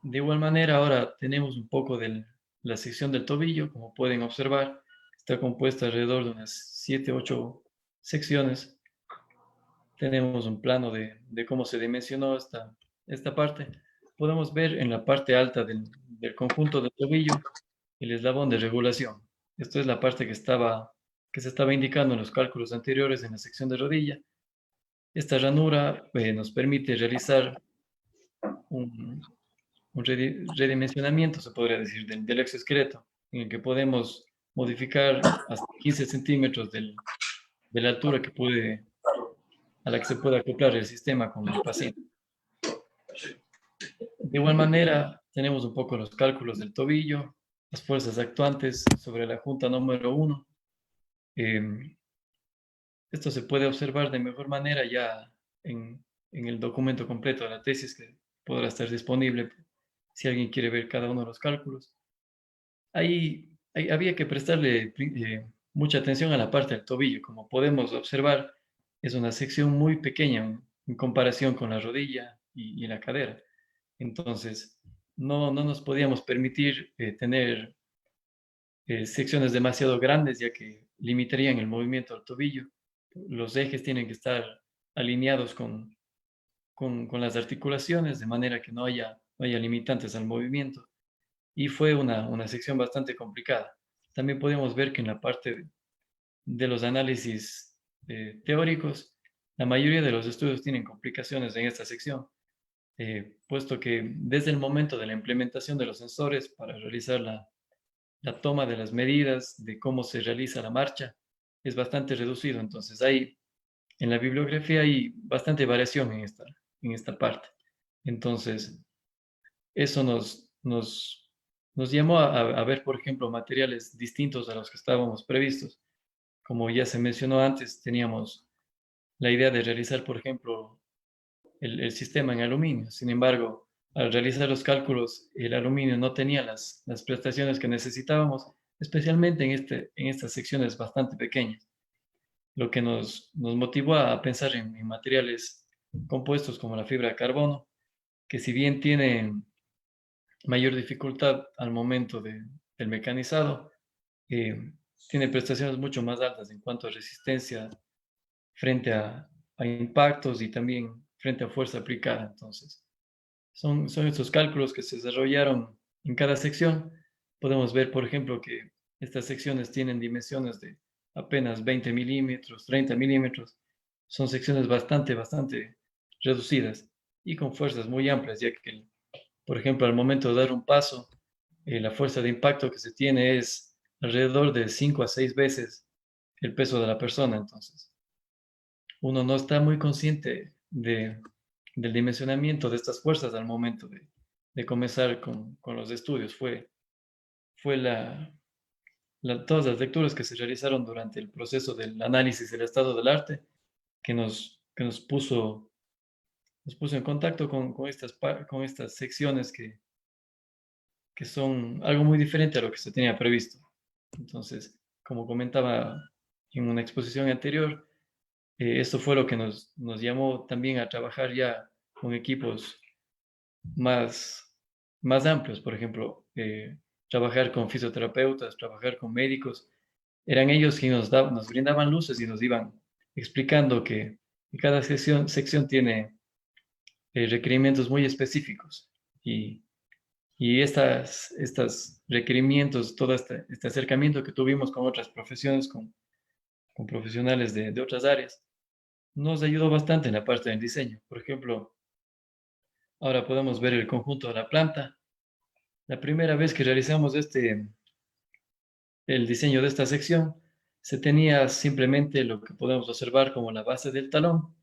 D: De igual manera, ahora tenemos un poco de la sección del tobillo. Como pueden observar, está compuesta alrededor de unas 7, 8 secciones. Tenemos un plano de cómo se dimensionó esta parte. Podemos ver en la parte alta del conjunto del tobillo el eslabón de regulación. Esto es la parte que se estaba indicando en los cálculos anteriores en la sección de rodilla. Esta ranura nos permite realizar un redimensionamiento, se podría decir, del exoesqueleto, en el que podemos modificar hasta 15 centímetros de la altura a la que se puede acoplar el sistema con el paciente. De igual manera, tenemos un poco los cálculos del tobillo, las fuerzas actuantes sobre la junta número 1. Esto se puede observar de mejor manera ya en el documento completo de la tesis, que podrá estar disponible si alguien quiere ver cada uno de los cálculos. Había que prestarle mucha atención a la parte del tobillo. Como podemos observar, es una sección muy pequeña en comparación con la rodilla y la cadera. Entonces, no nos podíamos permitir tener secciones demasiado grandes, ya que limitarían el movimiento del tobillo. Los ejes tienen que estar alineados con las articulaciones, de manera que no haya limitantes al movimiento. Y fue una sección bastante complicada. También podemos ver que en la parte de los análisis teóricos, la mayoría de los estudios tienen complicaciones en esta sección, puesto que desde el momento de la implementación de los sensores para realizar la toma de las medidas, de cómo se realiza la marcha, es bastante reducido. Entonces, en la bibliografía hay bastante variación en esta parte. Entonces, eso nos llamó a ver, por ejemplo, materiales distintos a los que estábamos previstos. Como ya se mencionó antes, teníamos la idea de realizar, por ejemplo, el sistema en aluminio. Sin embargo, al realizar los cálculos, el aluminio no tenía las prestaciones que necesitábamos, especialmente en estas secciones bastante pequeñas, lo que nos motivó a pensar en materiales compuestos como la fibra de carbono, que si bien tienen mayor dificultad al momento del mecanizado, tiene prestaciones mucho más altas en cuanto a resistencia frente a impactos y también frente a fuerza aplicada. Entonces, son estos cálculos que se desarrollaron en cada sección. Podemos ver, por ejemplo, que estas secciones tienen dimensiones de apenas 20 milímetros, 30 milímetros. Son secciones bastante reducidas y con fuerzas muy amplias, ya que, por ejemplo, al momento de dar un paso, la fuerza de impacto que se tiene es alrededor de 5 a 6 veces el peso de la persona. Entonces, uno no está muy consciente del dimensionamiento de estas fuerzas al momento comenzar con los estudios. Fue todas las lecturas que se realizaron durante el proceso del análisis del estado del arte que nos puso en contacto con estas secciones que son algo muy diferente a lo que se tenía previsto. Entonces, como comentaba en una exposición anterior, esto fue lo que nos llamó también a trabajar ya con equipos más amplios. Por ejemplo, trabajar con fisioterapeutas, trabajar con médicos. Eran ellos quienes nos brindaban luces y nos iban explicando que cada sección tiene requerimientos muy específicos. Y estos requerimientos, todo este acercamiento que tuvimos con otras profesiones, con profesionales de otras áreas, nos ayudó bastante en la parte del diseño. Por ejemplo, ahora podemos ver el conjunto de la planta. La primera vez que realizamos el diseño de esta sección, se tenía simplemente lo que podemos observar como la base del talón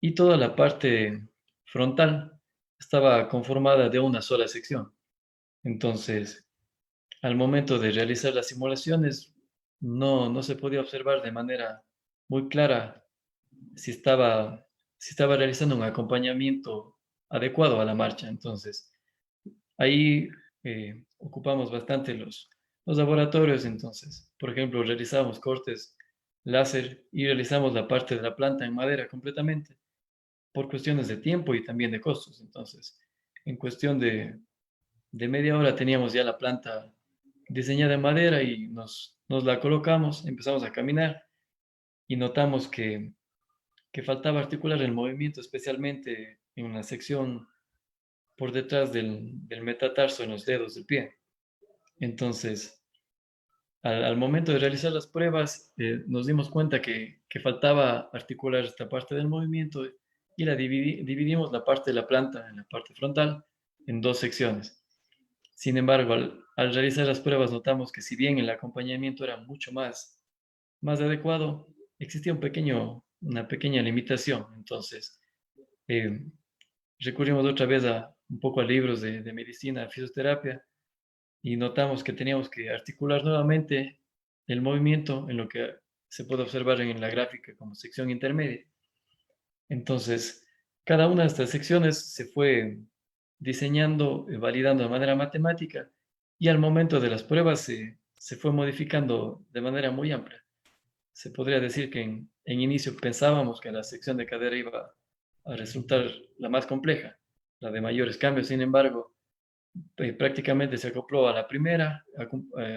D: y toda la parte frontal estaba conformada de una sola sección. Entonces, al momento de realizar las simulaciones, no se podía observar de manera muy clara si estaba realizando un acompañamiento adecuado a la marcha. Entonces, ahí ocupamos bastante los laboratorios. Entonces, por ejemplo, realizamos cortes láser y realizamos la parte de la planta en madera completamente por cuestiones de tiempo y también de costos. Entonces, en cuestión de media hora teníamos ya la planta diseñada en madera y nos la colocamos, empezamos a caminar y notamos que faltaba articular el movimiento, especialmente en una sección por detrás del metatarso en los dedos del pie. Entonces, al momento de realizar las pruebas, nos dimos cuenta que faltaba articular esta parte del movimiento y dividimos la parte de la planta en la parte frontal en dos secciones. Sin embargo, al realizar las pruebas notamos que si bien el acompañamiento era mucho más adecuado, existía una pequeña limitación. Entonces, eh, recurrimos otra vez un poco a libros de medicina, fisioterapia, y notamos que teníamos que articular nuevamente el movimiento en lo que se puede observar en la gráfica como sección intermedia. Entonces, cada una de estas secciones se fue diseñando, validando de manera matemática y al momento de las pruebas se fue modificando de manera muy amplia. Se podría decir que en inicio pensábamos que la sección de cadera iba a resultar la más compleja, la de mayores cambios. Sin embargo, prácticamente se acopló a la primera,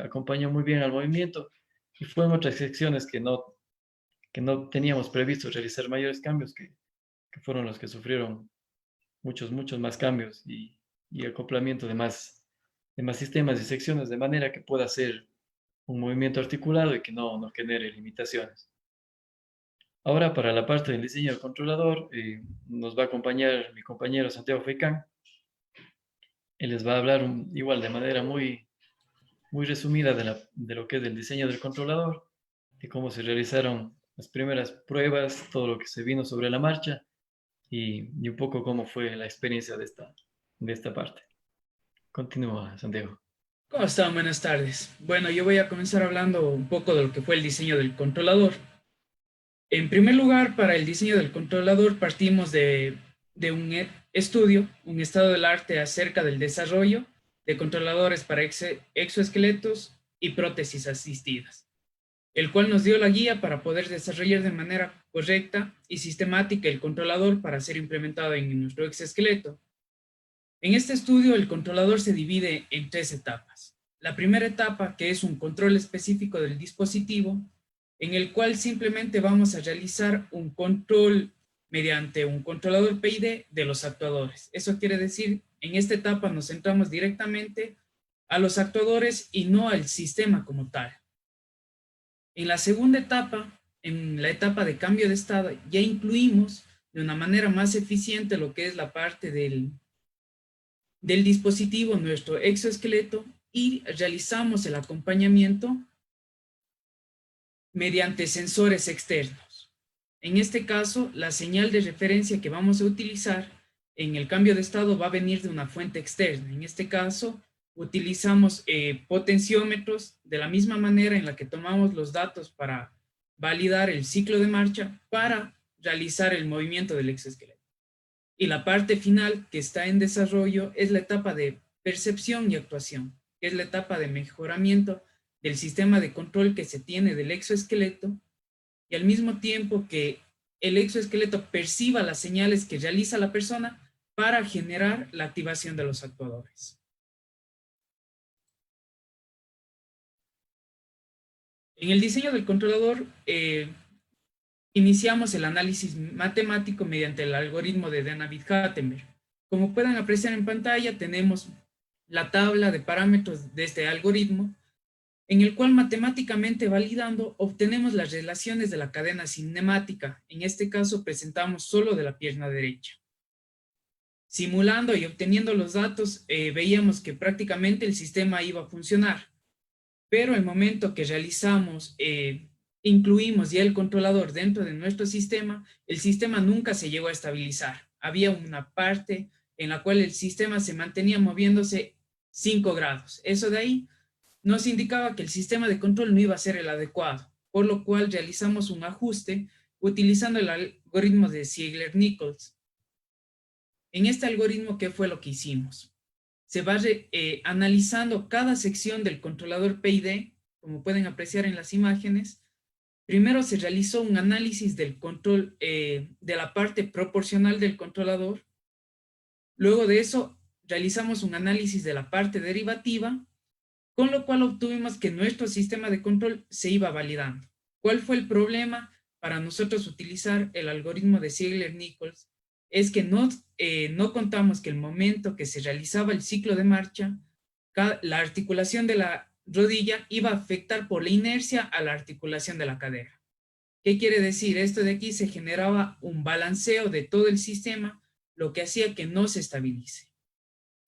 D: acompañó muy bien al movimiento y fue en otras secciones que no teníamos previsto realizar mayores cambios, que fueron los que sufrieron muchos más cambios y acoplamiento de más sistemas y secciones, de manera que pueda ser un movimiento articulado y que no genere limitaciones. Ahora, para la parte del diseño del controlador, nos va a acompañar mi compañero Santiago Feicán. Él les va a hablar igual de manera muy resumida de lo que es el diseño del controlador, de cómo se realizaron las primeras pruebas, todo lo que se vino sobre la marcha y un poco cómo fue la experiencia de esta parte. Continúa, Santiago.
E: ¿Cómo están? Buenas tardes. Bueno, yo voy a comenzar hablando un poco de lo que fue el diseño del controlador. En primer lugar, para el diseño del controlador partimos de un estudio, un estado del arte acerca del desarrollo de controladores para exoesqueletos y prótesis asistidas, el cual nos dio la guía para poder desarrollar de manera correcta y sistemática el controlador para ser implementado en nuestro exoesqueleto. En este estudio, el controlador se divide en 3 etapas. La primera etapa, que es un control específico del dispositivo, en el cual simplemente vamos a realizar un control mediante un controlador PID de los actuadores. Eso quiere decir, en esta etapa nos centramos directamente a los actuadores y no al sistema como tal. En la segunda etapa, en la etapa de cambio de estado, ya incluimos de una manera más eficiente lo que es la parte del dispositivo, nuestro exoesqueleto, y realizamos el acompañamiento mediante sensores externos. En este caso, la señal de referencia que vamos a utilizar en el cambio de estado va a venir de una fuente externa. En este caso, utilizamos potenciómetros de la misma manera en la que tomamos los datos para validar el ciclo de marcha para realizar el movimiento del exoesqueleto. Y la parte final que está en desarrollo es la etapa de percepción y actuación, que es la etapa de mejoramiento del sistema de control que se tiene del exoesqueleto, y al mismo tiempo que el exoesqueleto perciba las señales que realiza la persona para generar la activación de los actuadores. En el diseño del controlador, iniciamos el análisis matemático mediante el algoritmo de David-Hattenberg. Como pueden apreciar en pantalla, tenemos la tabla de parámetros de este algoritmo, en el cual matemáticamente validando obtenemos las relaciones de la cadena cinemática. En este caso presentamos solo de la pierna derecha. Simulando y obteniendo los datos, veíamos que prácticamente el sistema iba a funcionar. Pero el momento que realizamos, incluimos ya el controlador dentro de nuestro sistema, el sistema nunca se llegó a estabilizar. Había una parte en la cual el sistema se mantenía moviéndose 5 grados. Eso de ahí nos indicaba que el sistema de control no iba a ser el adecuado, por lo cual realizamos un ajuste utilizando el algoritmo de Ziegler-Nichols. En este algoritmo, ¿qué fue lo que hicimos? Se va analizando cada sección del controlador PID, como pueden apreciar en las imágenes. Primero se realizó un análisis del control, de la parte proporcional del controlador. Luego de eso, realizamos un análisis de la parte derivativa, con lo cual obtuvimos que nuestro sistema de control se iba validando. ¿Cuál fue el problema para nosotros utilizar el algoritmo de Ziegler-Nichols? Es que no contamos que el momento que se realizaba el ciclo de marcha, la articulación de la rodilla iba a afectar por la inercia a la articulación de la cadera. ¿Qué quiere decir? Esto de aquí se generaba un balanceo de todo el sistema, lo que hacía que no se estabilice.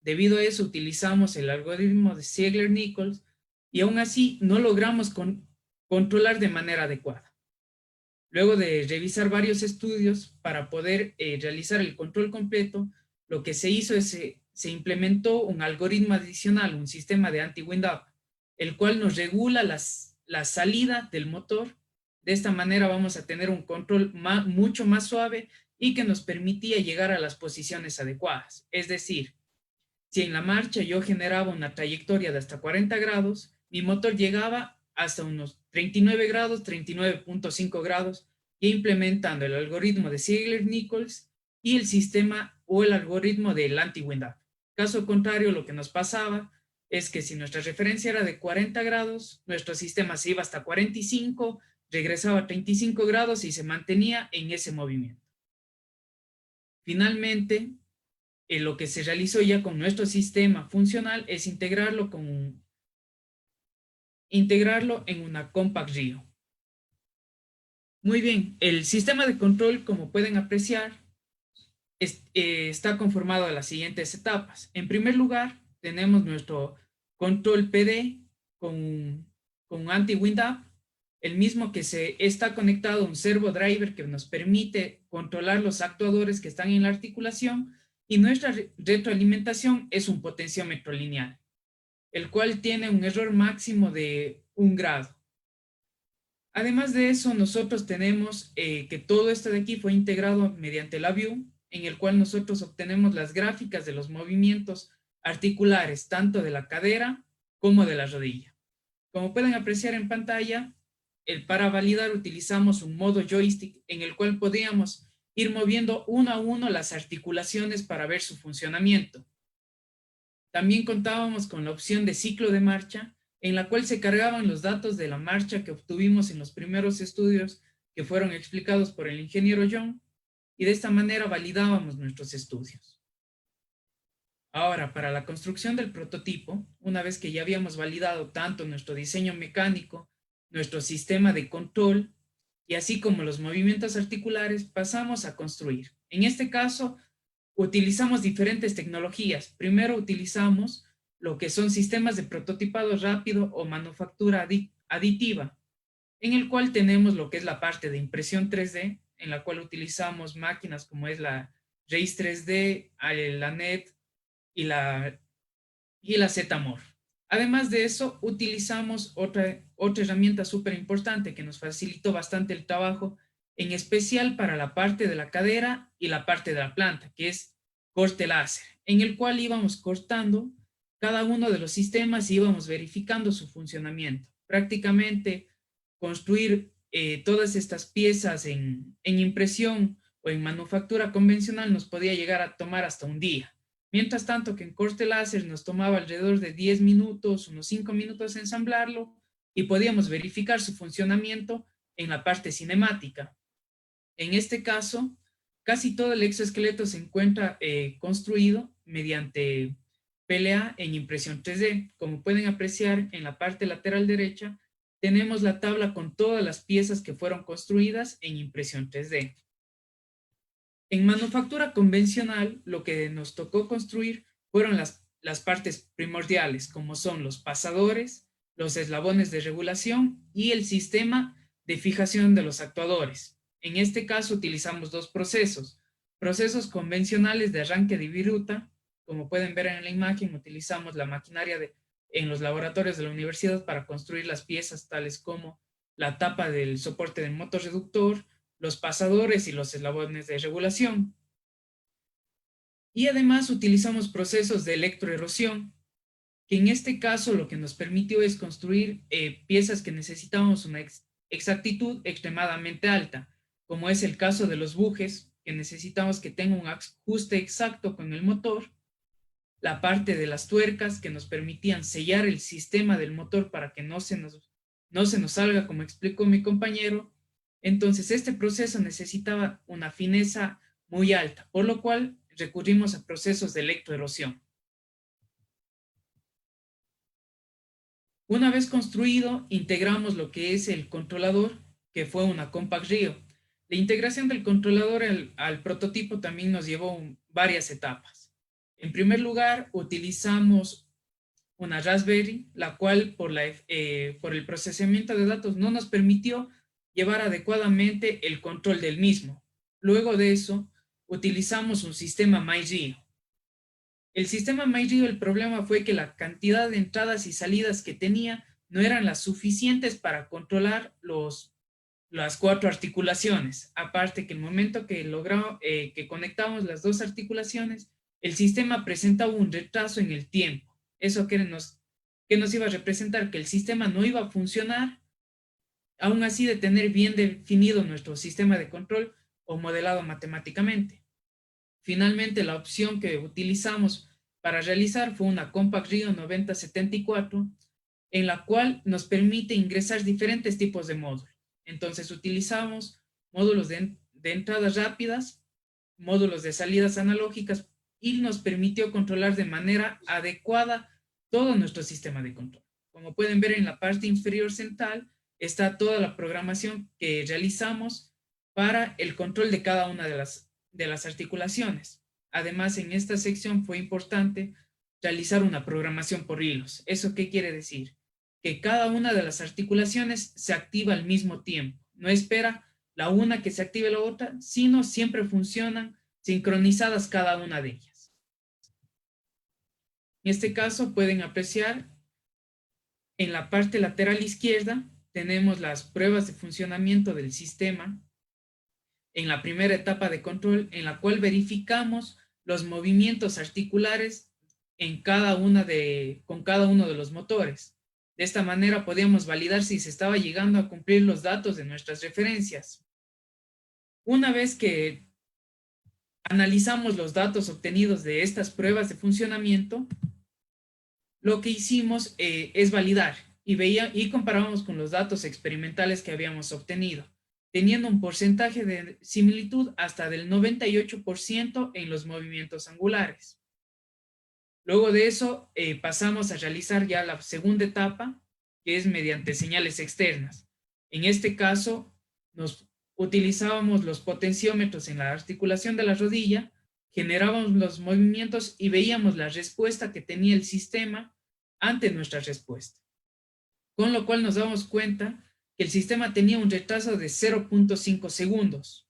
E: Debido a eso utilizamos el algoritmo de Ziegler-Nichols y aún así no logramos controlar de manera adecuada. Luego de revisar varios estudios para poder realizar el control completo, lo que se hizo es se implementó un algoritmo adicional, un sistema de anti-wind-up, el cual nos regula la salida del motor. De esta manera vamos a tener un control mucho más suave y que nos permitía llegar a las posiciones adecuadas. Es decir, si en la marcha yo generaba una trayectoria de hasta 40 grados, mi motor llegaba hasta unos 39 grados, 39.5 grados, y implementando el algoritmo de Ziegler-Nichols y el sistema o el algoritmo del anti-wind-up. Caso contrario, lo que nos pasaba es que si nuestra referencia era de 40 grados, nuestro sistema se iba hasta 45, regresaba a 35 grados y se mantenía en ese movimiento. Finalmente, lo que se realizó ya con nuestro sistema funcional es integrarlo en una Compact Rio. Muy bien, el sistema de control, como pueden apreciar, está conformado de las siguientes etapas. En primer lugar, tenemos nuestro control PD con anti-wind-up, el mismo que está conectado a un servo driver que nos permite controlar los actuadores que están en la articulación, y nuestra retroalimentación es un potenciómetro lineal, el cual tiene un error máximo de 1 grado. Además de eso, nosotros tenemos que todo esto de aquí fue integrado mediante la View, en el cual nosotros obtenemos las gráficas de los movimientos articulares, tanto de la cadera como de la rodilla. Como pueden apreciar en pantalla, para validar utilizamos un modo joystick en el cual podíamos ir moviendo uno a uno las articulaciones para ver su funcionamiento. También contábamos con la opción de ciclo de marcha, en la cual se cargaban los datos de la marcha que obtuvimos en los primeros estudios que fueron explicados por el ingeniero John, y de esta manera validábamos nuestros estudios. Ahora, para la construcción del prototipo, una vez que ya habíamos validado tanto nuestro diseño mecánico, nuestro sistema de control, y así como los movimientos articulares, pasamos a construir. En este caso, utilizamos diferentes tecnologías. Primero utilizamos lo que son sistemas de prototipado rápido o manufactura aditiva, en el cual tenemos lo que es la parte de impresión 3D, en la cual utilizamos máquinas como es la Raíz 3D, la NET y la ZMOR. Además de eso, utilizamos otra herramienta súper importante que nos facilitó bastante el trabajo, en especial para la parte de la cadera y la parte de la planta, que es corte láser, en el cual íbamos cortando cada uno de los sistemas y íbamos verificando su funcionamiento. Prácticamente construir todas estas piezas en impresión o en manufactura convencional nos podía llegar a tomar hasta un día. Mientras tanto que en corte láser nos tomaba alrededor de 10 minutos, unos 5 minutos ensamblarlo y podíamos verificar su funcionamiento en la parte cinemática. En este caso, casi todo el exoesqueleto se encuentra construido mediante PLA en impresión 3D. Como pueden apreciar en la parte lateral derecha, tenemos la tabla con todas las piezas que fueron construidas en impresión 3D. En manufactura convencional, lo que nos tocó construir fueron las partes primordiales, como son los pasadores, los eslabones de regulación y el sistema de fijación de los actuadores. En este caso utilizamos dos procesos convencionales de arranque de viruta. Como pueden ver en la imagen, utilizamos la maquinaria en los laboratorios de la universidad para construir las piezas tales como la tapa del soporte del motorreductor, los pasadores y los eslabones de regulación. Y además utilizamos procesos de electroerosión, que en este caso lo que nos permitió es construir piezas que necesitábamos una exactitud extremadamente alta, como es el caso de los bujes, que necesitamos que tenga un ajuste exacto con el motor, la parte de las tuercas que nos permitían sellar el sistema del motor para que no se nos salga, como explicó mi compañero. Entonces, este proceso necesitaba una fineza muy alta, por lo cual recurrimos a procesos de electroerosión. Una vez construido, integramos lo que es el controlador, que fue una Compact Rio. La integración del controlador al prototipo también nos llevó varias etapas. En primer lugar, utilizamos una Raspberry, la cual por el procesamiento de datos no nos permitió llevar adecuadamente el control del mismo. Luego de eso, utilizamos un sistema MyRio. El sistema MyRio, el problema fue que la cantidad de entradas y salidas que tenía no eran las suficientes para controlar las 4 articulaciones. Aparte que el momento que conectamos las 2 articulaciones, el sistema presentaba un retraso en el tiempo. Eso que nos iba a representar que el sistema no iba a funcionar, aún así de tener bien definido nuestro sistema de control o modelado matemáticamente. Finalmente, la opción que utilizamos para realizar fue una Compact Rio 9074, en la cual nos permite ingresar diferentes tipos de módulos. Entonces utilizamos módulos de entradas rápidas, módulos de salidas analógicas, y nos permitió controlar de manera adecuada todo nuestro sistema de control. Como pueden ver en la parte inferior central está toda la programación que realizamos para el control de cada una de las articulaciones. Además, en esta sección fue importante realizar una programación por hilos. ¿Eso qué quiere decir? Que cada una de las articulaciones se activa al mismo tiempo. No espera la una que se active la otra, sino siempre funcionan sincronizadas cada una de ellas. En este caso pueden apreciar en la parte lateral izquierda tenemos las pruebas de funcionamiento del sistema en la primera etapa de control, en la cual verificamos los movimientos articulares con cada uno de los motores. De esta manera podíamos validar si se estaba llegando a cumplir los datos de nuestras referencias. Una vez que analizamos los datos obtenidos de estas pruebas de funcionamiento, lo que hicimos es validar y comparamos con los datos experimentales que habíamos obtenido, teniendo un porcentaje de similitud hasta del 98% en los movimientos angulares. Luego de eso pasamos a realizar ya la segunda etapa, que es mediante señales externas. En este caso, utilizábamos los potenciómetros en la articulación de la rodilla, generábamos los movimientos y veíamos la respuesta que tenía el sistema ante nuestra respuesta. Con lo cual nos damos cuenta que el sistema tenía un retraso de 0.5 segundos.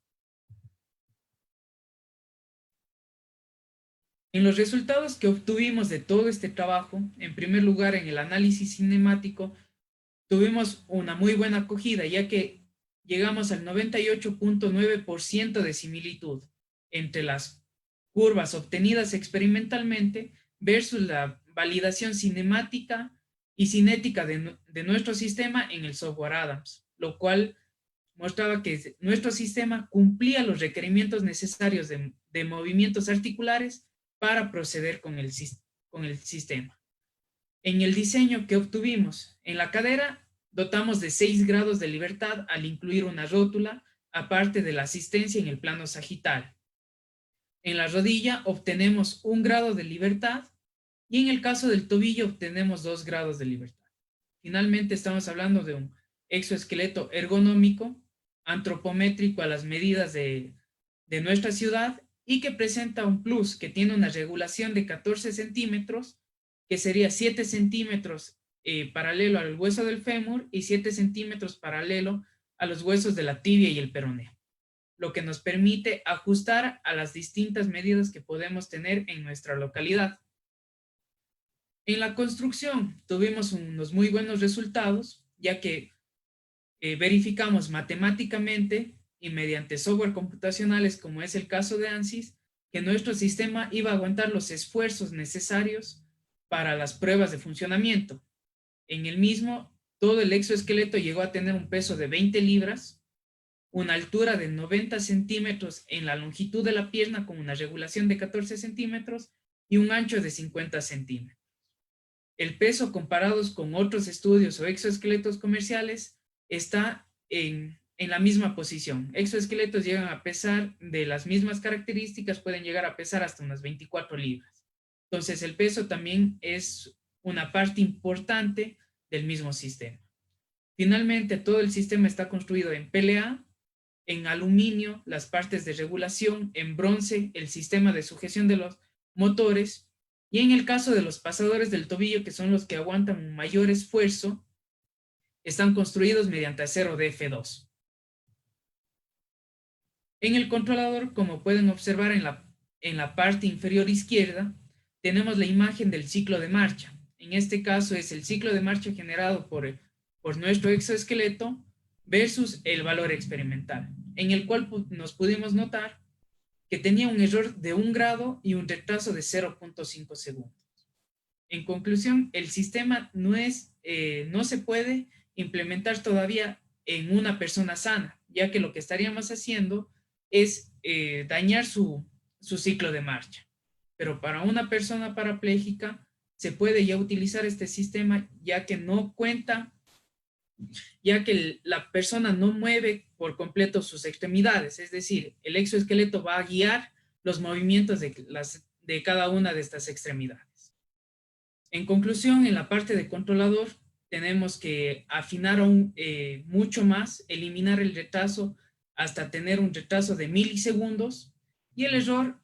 E: En los resultados que obtuvimos de todo este trabajo, en primer lugar en el análisis cinemático, tuvimos una muy buena acogida, ya que llegamos al 98.9% de similitud entre las curvas obtenidas experimentalmente versus la validación cinemática y cinética de nuestro sistema en el software Adams, lo cual mostraba que nuestro sistema cumplía los requerimientos necesarios de movimientos articulares para proceder con el sistema. En el diseño que obtuvimos en la cadera, dotamos de 6 grados de libertad al incluir una rótula, aparte de la asistencia en el plano sagital. En la rodilla obtenemos 1 grado de libertad y en el caso del tobillo obtenemos 2 grados de libertad. Finalmente estamos hablando de un exoesqueleto ergonómico, antropométrico a las medidas de nuestra ciudad y que presenta un plus que tiene una regulación de 14 centímetros, que sería 7 centímetros paralelo al hueso del fémur y 7 centímetros paralelo a los huesos de la tibia y el peroneo, lo que nos permite ajustar a las distintas medidas que podemos tener en nuestra localidad. En la construcción tuvimos unos muy buenos resultados, ya que verificamos matemáticamente y mediante software computacionales, como es el caso de ANSYS, que nuestro sistema iba a aguantar los esfuerzos necesarios para las pruebas de funcionamiento. En el mismo, todo el exoesqueleto llegó a tener un peso de 20 libras, una altura de 90 centímetros en la longitud de la pierna con una regulación de 14 centímetros y un ancho de 50 centímetros. El peso comparados con otros estudios o exoesqueletos comerciales está en la misma posición. Exoesqueletos llegan a pesar de las mismas características, pueden llegar a pesar hasta unas 24 libras. Entonces el peso también es una parte importante del mismo sistema. Finalmente, todo el sistema está construido en PLA, en aluminio, las partes de regulación, en bronce, el sistema de sujeción de los motores, y en el caso de los pasadores del tobillo, que son los que aguantan un mayor esfuerzo, están construidos mediante acero DF2. En el controlador, como pueden observar en la parte inferior izquierda, tenemos la imagen del ciclo de marcha. En este caso es el ciclo de marcha generado por nuestro exoesqueleto versus el valor experimental, en el cual nos pudimos notar que tenía un error de 1 grado y un retraso de 0.5 segundos. En conclusión, el sistema no se puede implementar todavía en una persona sana, ya que lo que estaríamos haciendo es dañar su ciclo de marcha. Pero para una persona parapléjica se puede ya utilizar este sistema, ya que la persona no mueve por completo sus extremidades, es decir, el exoesqueleto va a guiar los movimientos de cada una de estas extremidades. En conclusión, en la parte de controlador, tenemos que afinar aún mucho más, eliminar el retraso hasta tener un retraso de milisegundos y el error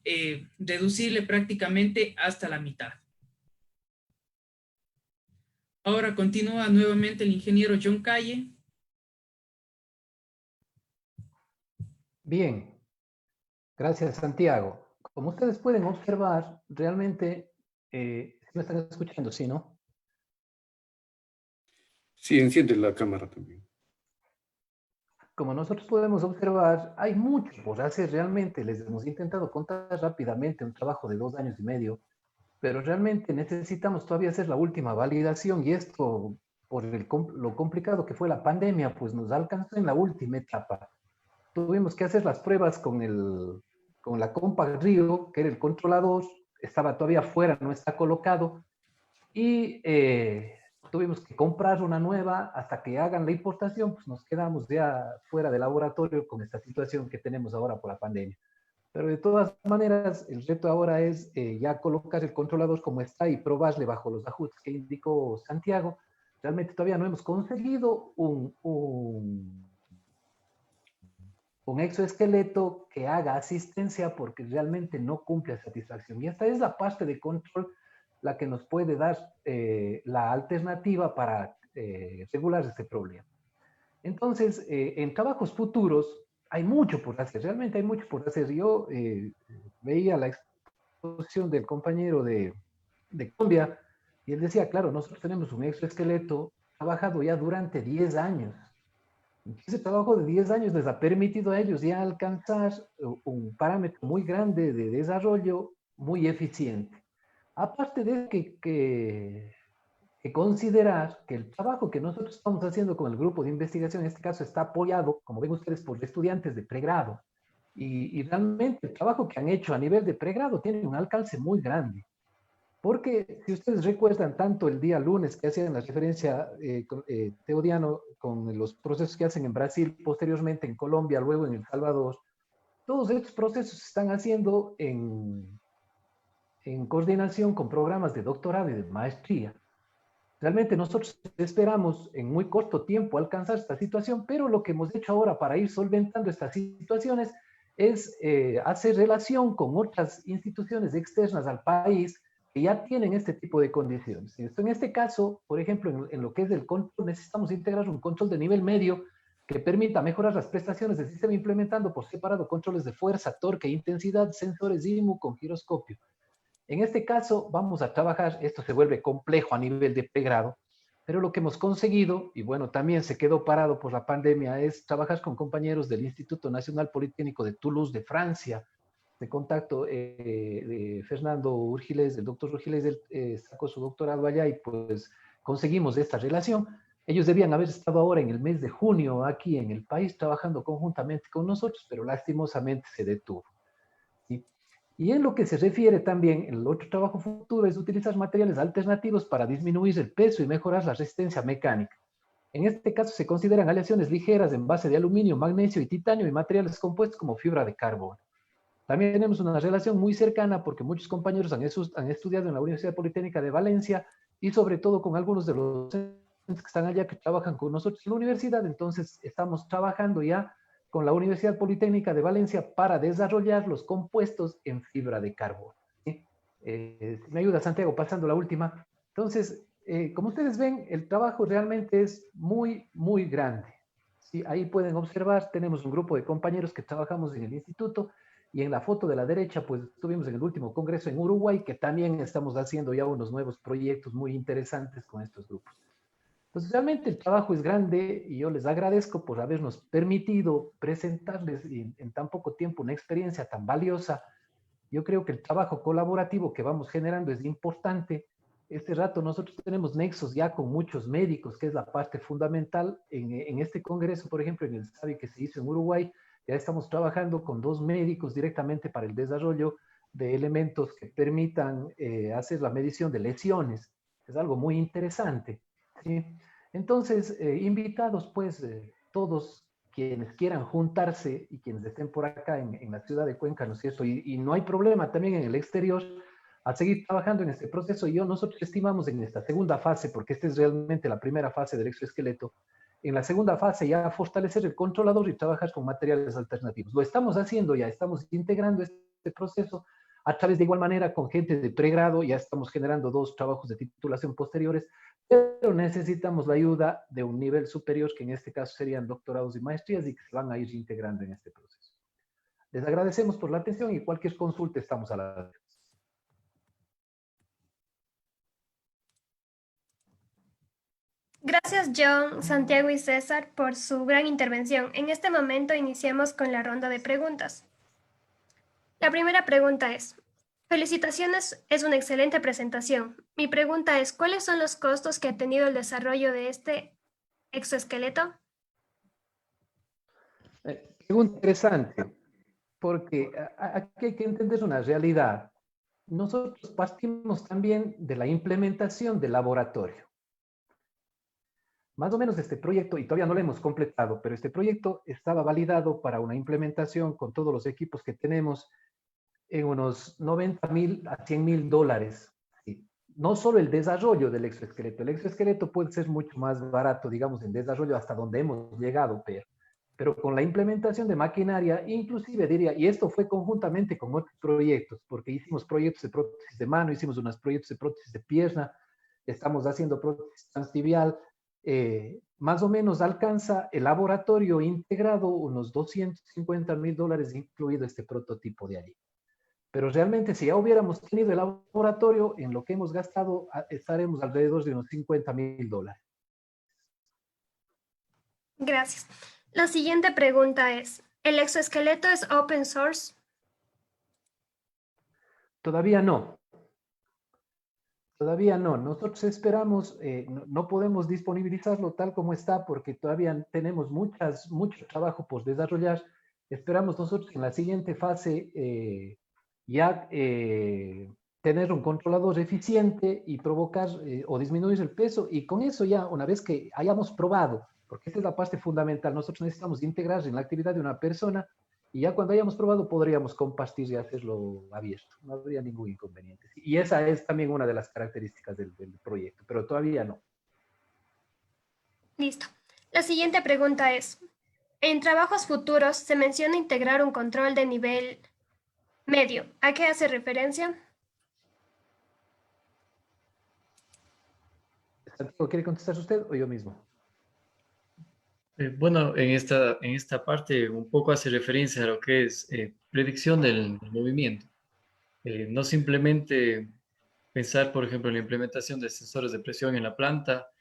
E: reducirle prácticamente hasta la mitad. Ahora continúa nuevamente el ingeniero John Calle.
B: Bien, gracias Santiago. Como ustedes pueden observar, realmente, ¿sí me están escuchando? ¿Sí, no?
F: Sí, enciende la cámara también.
B: Como nosotros podemos observar, hay mucho por hacer realmente. Les hemos intentado contar rápidamente un trabajo de 2 años y medio, pero realmente necesitamos todavía hacer la última validación y esto, por lo complicado que fue la pandemia, pues nos alcanzó en la última etapa. Tuvimos que hacer las pruebas con la Compact Rio, que era el controlador, estaba todavía fuera, no está colocado, y tuvimos que comprar una nueva hasta que hagan la importación, pues nos quedamos ya fuera de laboratorio con esta situación que tenemos ahora por la pandemia. Pero de todas maneras, el reto ahora es ya colocar el controlador como está y probarle bajo los ajustes que indicó Santiago. Realmente todavía no hemos conseguido un exoesqueleto que haga asistencia porque realmente no cumple a satisfacción. Y esta es la parte de control la que nos puede dar la alternativa para regular este problema. Entonces, en trabajos futuros hay mucho por hacer, realmente hay mucho por hacer. Yo veía exposición del compañero de Colombia, y él decía, claro, nosotros tenemos un exoesqueleto trabajado ya durante 10 años. Ese trabajo de 10 años les ha permitido a ellos ya alcanzar un parámetro muy grande de desarrollo muy eficiente. Aparte de que considerar que el trabajo que nosotros estamos haciendo con el grupo de investigación, en este caso, está apoyado, como ven ustedes, por estudiantes de pregrado. Y realmente el trabajo que han hecho a nivel de pregrado tiene un alcance muy grande. Porque si ustedes recuerdan tanto el día lunes que hacían la referencia Teodiano con los procesos que hacen en Brasil, posteriormente en Colombia, luego en El Salvador, todos estos procesos se están haciendo en coordinación con programas de doctorado y de maestría. Realmente nosotros esperamos en muy corto tiempo alcanzar esta situación, pero lo que hemos hecho ahora para ir solventando estas situaciones es hacer relación con otras instituciones externas al país que ya tienen este tipo de condiciones. En este caso, por ejemplo, en lo que es el control, necesitamos integrar un control de nivel medio que permita mejorar las prestaciones del sistema implementando por separado controles de fuerza, torque, intensidad, sensores IMU con giroscopio. En este caso vamos a trabajar, esto se vuelve complejo a nivel de pregrado, pero lo que hemos conseguido, y bueno, también se quedó parado por la pandemia, es trabajar con compañeros del Instituto Nacional Politécnico de Toulouse, de Francia, de contacto de Fernando Urgiles, el doctor Urgiles sacó su doctorado allá y pues conseguimos esta relación. Ellos debían haber estado ahora en el mes de junio aquí en el país trabajando conjuntamente con nosotros, pero lastimosamente se detuvo. ¿Sí? Y en lo que se refiere también, el otro trabajo futuro es utilizar materiales alternativos para disminuir el peso y mejorar la resistencia mecánica. En este caso se consideran aleaciones ligeras en base de aluminio, magnesio y titanio y materiales compuestos como fibra de carbono. También tenemos una relación muy cercana porque muchos compañeros han estudiado en la Universidad Politécnica de Valencia y sobre todo con algunos de los docentes que están allá que trabajan con nosotros en la universidad. Entonces estamos trabajando ya con la Universidad Politécnica de Valencia para desarrollar los compuestos en fibra de carbono. ¿Sí? Me ayuda Santiago pasando la última. Entonces, como ustedes ven, el trabajo realmente es muy, muy grande. ¿Sí? Ahí pueden observar, tenemos un grupo de compañeros que trabajamos en el instituto y en la foto de la derecha, pues estuvimos en el último congreso en Uruguay, que también estamos haciendo ya unos nuevos proyectos muy interesantes con estos grupos. Entonces, realmente el trabajo es grande y yo les agradezco por habernos permitido presentarles en tan poco tiempo una experiencia tan valiosa. Yo creo que el trabajo colaborativo que vamos generando es importante. Este rato nosotros tenemos nexos ya con muchos médicos, que es la parte fundamental. En este congreso, por ejemplo, en el SABI que se hizo en Uruguay, ya estamos trabajando con 2 médicos directamente para el desarrollo de elementos que permitan hacer la medición de lesiones. Es algo muy interesante. ¿Sí? Entonces, invitados pues todos quienes quieran juntarse y quienes estén por acá en la ciudad de Cuenca, ¿no es cierto? Y no hay problema también en el exterior a seguir trabajando en este proceso. Y nosotros estimamos en esta segunda fase, porque esta es realmente la primera fase del exoesqueleto, en la segunda fase ya fortalecer el controlador y trabajar con materiales alternativos. Lo estamos haciendo ya, estamos integrando este proceso a través de igual manera con gente de pregrado, ya estamos generando 2 trabajos de titulación posteriores, pero necesitamos la ayuda de un nivel superior, que en este caso serían doctorados y maestrías, y que se van a ir integrando en este proceso. Les agradecemos por la atención y cualquier consulta estamos a la orden.
G: Gracias John, Santiago y César por su gran intervención. En este momento iniciamos con la ronda de preguntas. La primera pregunta es, felicitaciones, es una excelente presentación. Mi pregunta es, ¿cuáles son los costos que ha tenido el desarrollo de este exoesqueleto?
B: Pregunta interesante, porque aquí hay que entender una realidad. Nosotros partimos también de la implementación del laboratorio. Más o menos este proyecto, y todavía no lo hemos completado, pero este proyecto estaba validado para una implementación con todos los equipos que tenemos en unos 90.000 a 100.000 dólares. ¿Sí? No solo el desarrollo del exoesqueleto. El exoesqueleto puede ser mucho más barato, digamos, en desarrollo hasta donde hemos llegado, pero con la implementación de maquinaria, inclusive diría, y esto fue conjuntamente con otros proyectos, porque hicimos proyectos de prótesis de mano, hicimos unos proyectos de prótesis de pierna, estamos haciendo prótesis transtibial, más o menos alcanza el laboratorio integrado unos 250.000 dólares, incluido este prototipo de allí. Pero realmente si ya hubiéramos tenido el laboratorio, en lo que hemos gastado estaremos alrededor de unos $50,000.
G: Gracias. La siguiente pregunta es, ¿el exoesqueleto es open source?
B: Todavía no. Todavía no. Nosotros esperamos, no podemos disponibilizarlo tal como está porque todavía tenemos mucho trabajo por desarrollar. Esperamos nosotros en la siguiente fase ya tener un controlador eficiente y provocar o disminuir el peso, y con eso ya, una vez que hayamos probado, porque esta es la parte fundamental, nosotros necesitamos integrar en la actividad de una persona, y ya cuando hayamos probado podríamos compartir y hacerlo abierto, no habría ningún inconveniente. Y esa es también una de las características del proyecto, pero todavía no.
G: Listo. La siguiente pregunta es, en trabajos futuros se menciona integrar un control de nivel medio. ¿A qué hace referencia?
B: Santiago, ¿quiere contestar usted o yo mismo?
D: Bueno, en esta parte un poco hace referencia a lo que es predicción del movimiento. No simplemente pensar, por ejemplo, en la implementación de sensores de presión en la planta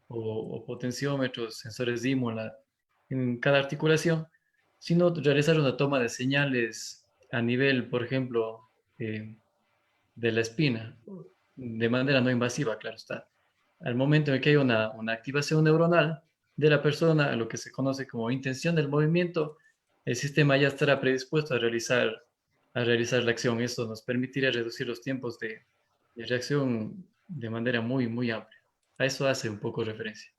D: o potenciómetros, sensores DIMO en cada articulación, sino realizar una toma de señales a nivel, por ejemplo, de la espina, de manera no invasiva, claro está. Al momento en que hay una activación neuronal de la persona, a lo que se conoce como intención del movimiento, el sistema ya estará predispuesto a realizar la acción. Esto nos permitirá reducir los tiempos de reacción de manera muy, muy amplia. A eso hace un poco referencia.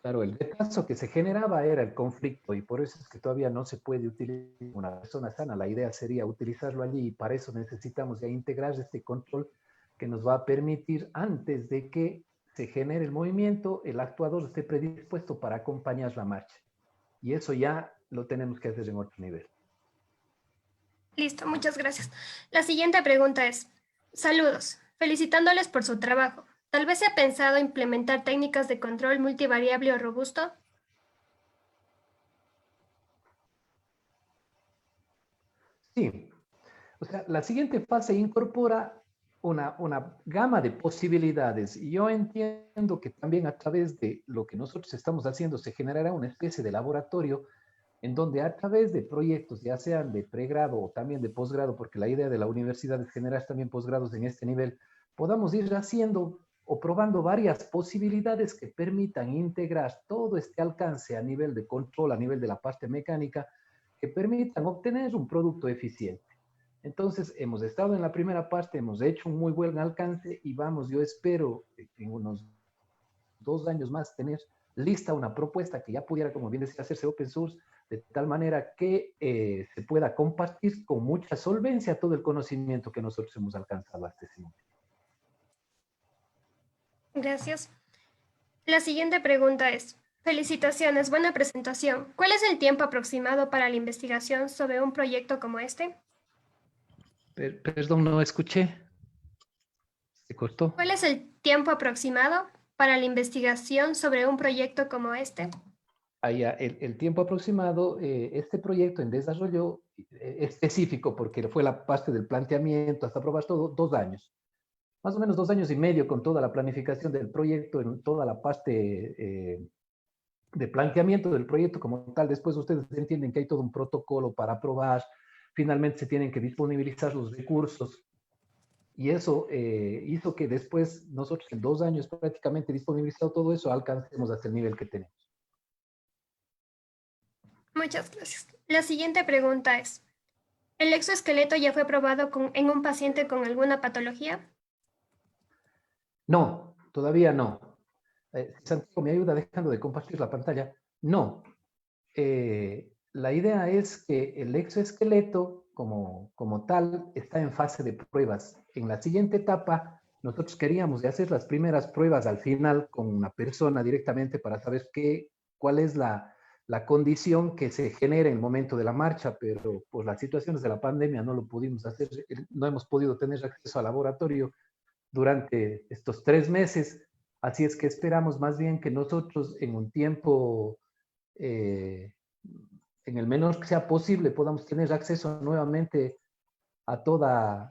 B: Claro, el retraso que se generaba era el conflicto, y por eso es que todavía no se puede utilizar una persona sana. La idea sería utilizarlo allí, y para eso necesitamos ya integrar este control que nos va a permitir, antes de que se genere el movimiento, el actuador esté predispuesto para acompañar la marcha. Y eso ya lo tenemos que hacer en otro nivel.
G: Listo, muchas gracias. La siguiente pregunta es, saludos, felicitándoles por su trabajo. ¿Tal vez se ha pensado implementar técnicas de control multivariable o robusto?
B: Sí, o sea, la siguiente fase incorpora una gama de posibilidades, y yo entiendo que también a través de lo que nosotros estamos haciendo se generará una especie de laboratorio en donde a través de proyectos, ya sean de pregrado o también de posgrado, porque la idea de la universidad es generar también posgrados en este nivel, podamos ir haciendo o probando varias posibilidades que permitan integrar todo este alcance a nivel de control, a nivel de la parte mecánica, que permitan obtener un producto eficiente. Entonces, hemos estado en la primera parte, hemos hecho un muy buen alcance, y vamos, yo espero en unos 2 años más tener lista una propuesta que ya pudiera, como bien decía, hacerse open source, de tal manera que se pueda compartir con mucha solvencia todo el conocimiento que nosotros hemos alcanzado hasta ese momento.
G: Gracias. La siguiente pregunta es, felicitaciones, buena presentación. ¿Cuál es el tiempo aproximado para la investigación sobre un proyecto como este?
B: Perdón, no escuché. ¿Se cortó?
G: ¿Cuál es el tiempo aproximado para la investigación sobre un proyecto como este?
B: El tiempo aproximado, este proyecto en desarrollo específico, porque fue la parte del planteamiento hasta probar todo, 2 años. Más o menos 2 años y medio con toda la planificación del proyecto, en toda la parte de planteamiento del proyecto como tal. Después ustedes entienden que hay todo un protocolo para aprobar, finalmente se tienen que disponibilizar los recursos, y eso hizo que después nosotros en 2 años prácticamente disponibilizado todo eso, alcancemos hasta el nivel que tenemos.
G: Muchas gracias. La siguiente pregunta es, ¿el exoesqueleto ya fue probado en un paciente con alguna patología?
B: No, todavía no. Santiago, ¿me ayuda dejando de compartir la pantalla? No. La idea es que el exoesqueleto como tal está en fase de pruebas. En la siguiente etapa, nosotros queríamos hacer las primeras pruebas al final con una persona directamente para saber cuál es la condición que se genera en el momento de la marcha, pero por las situaciones de la pandemia no lo pudimos hacer, no hemos podido tener acceso al laboratorio durante estos 3 meses, así es que esperamos más bien que nosotros en un tiempo, en el menor que sea posible, podamos tener acceso nuevamente a todos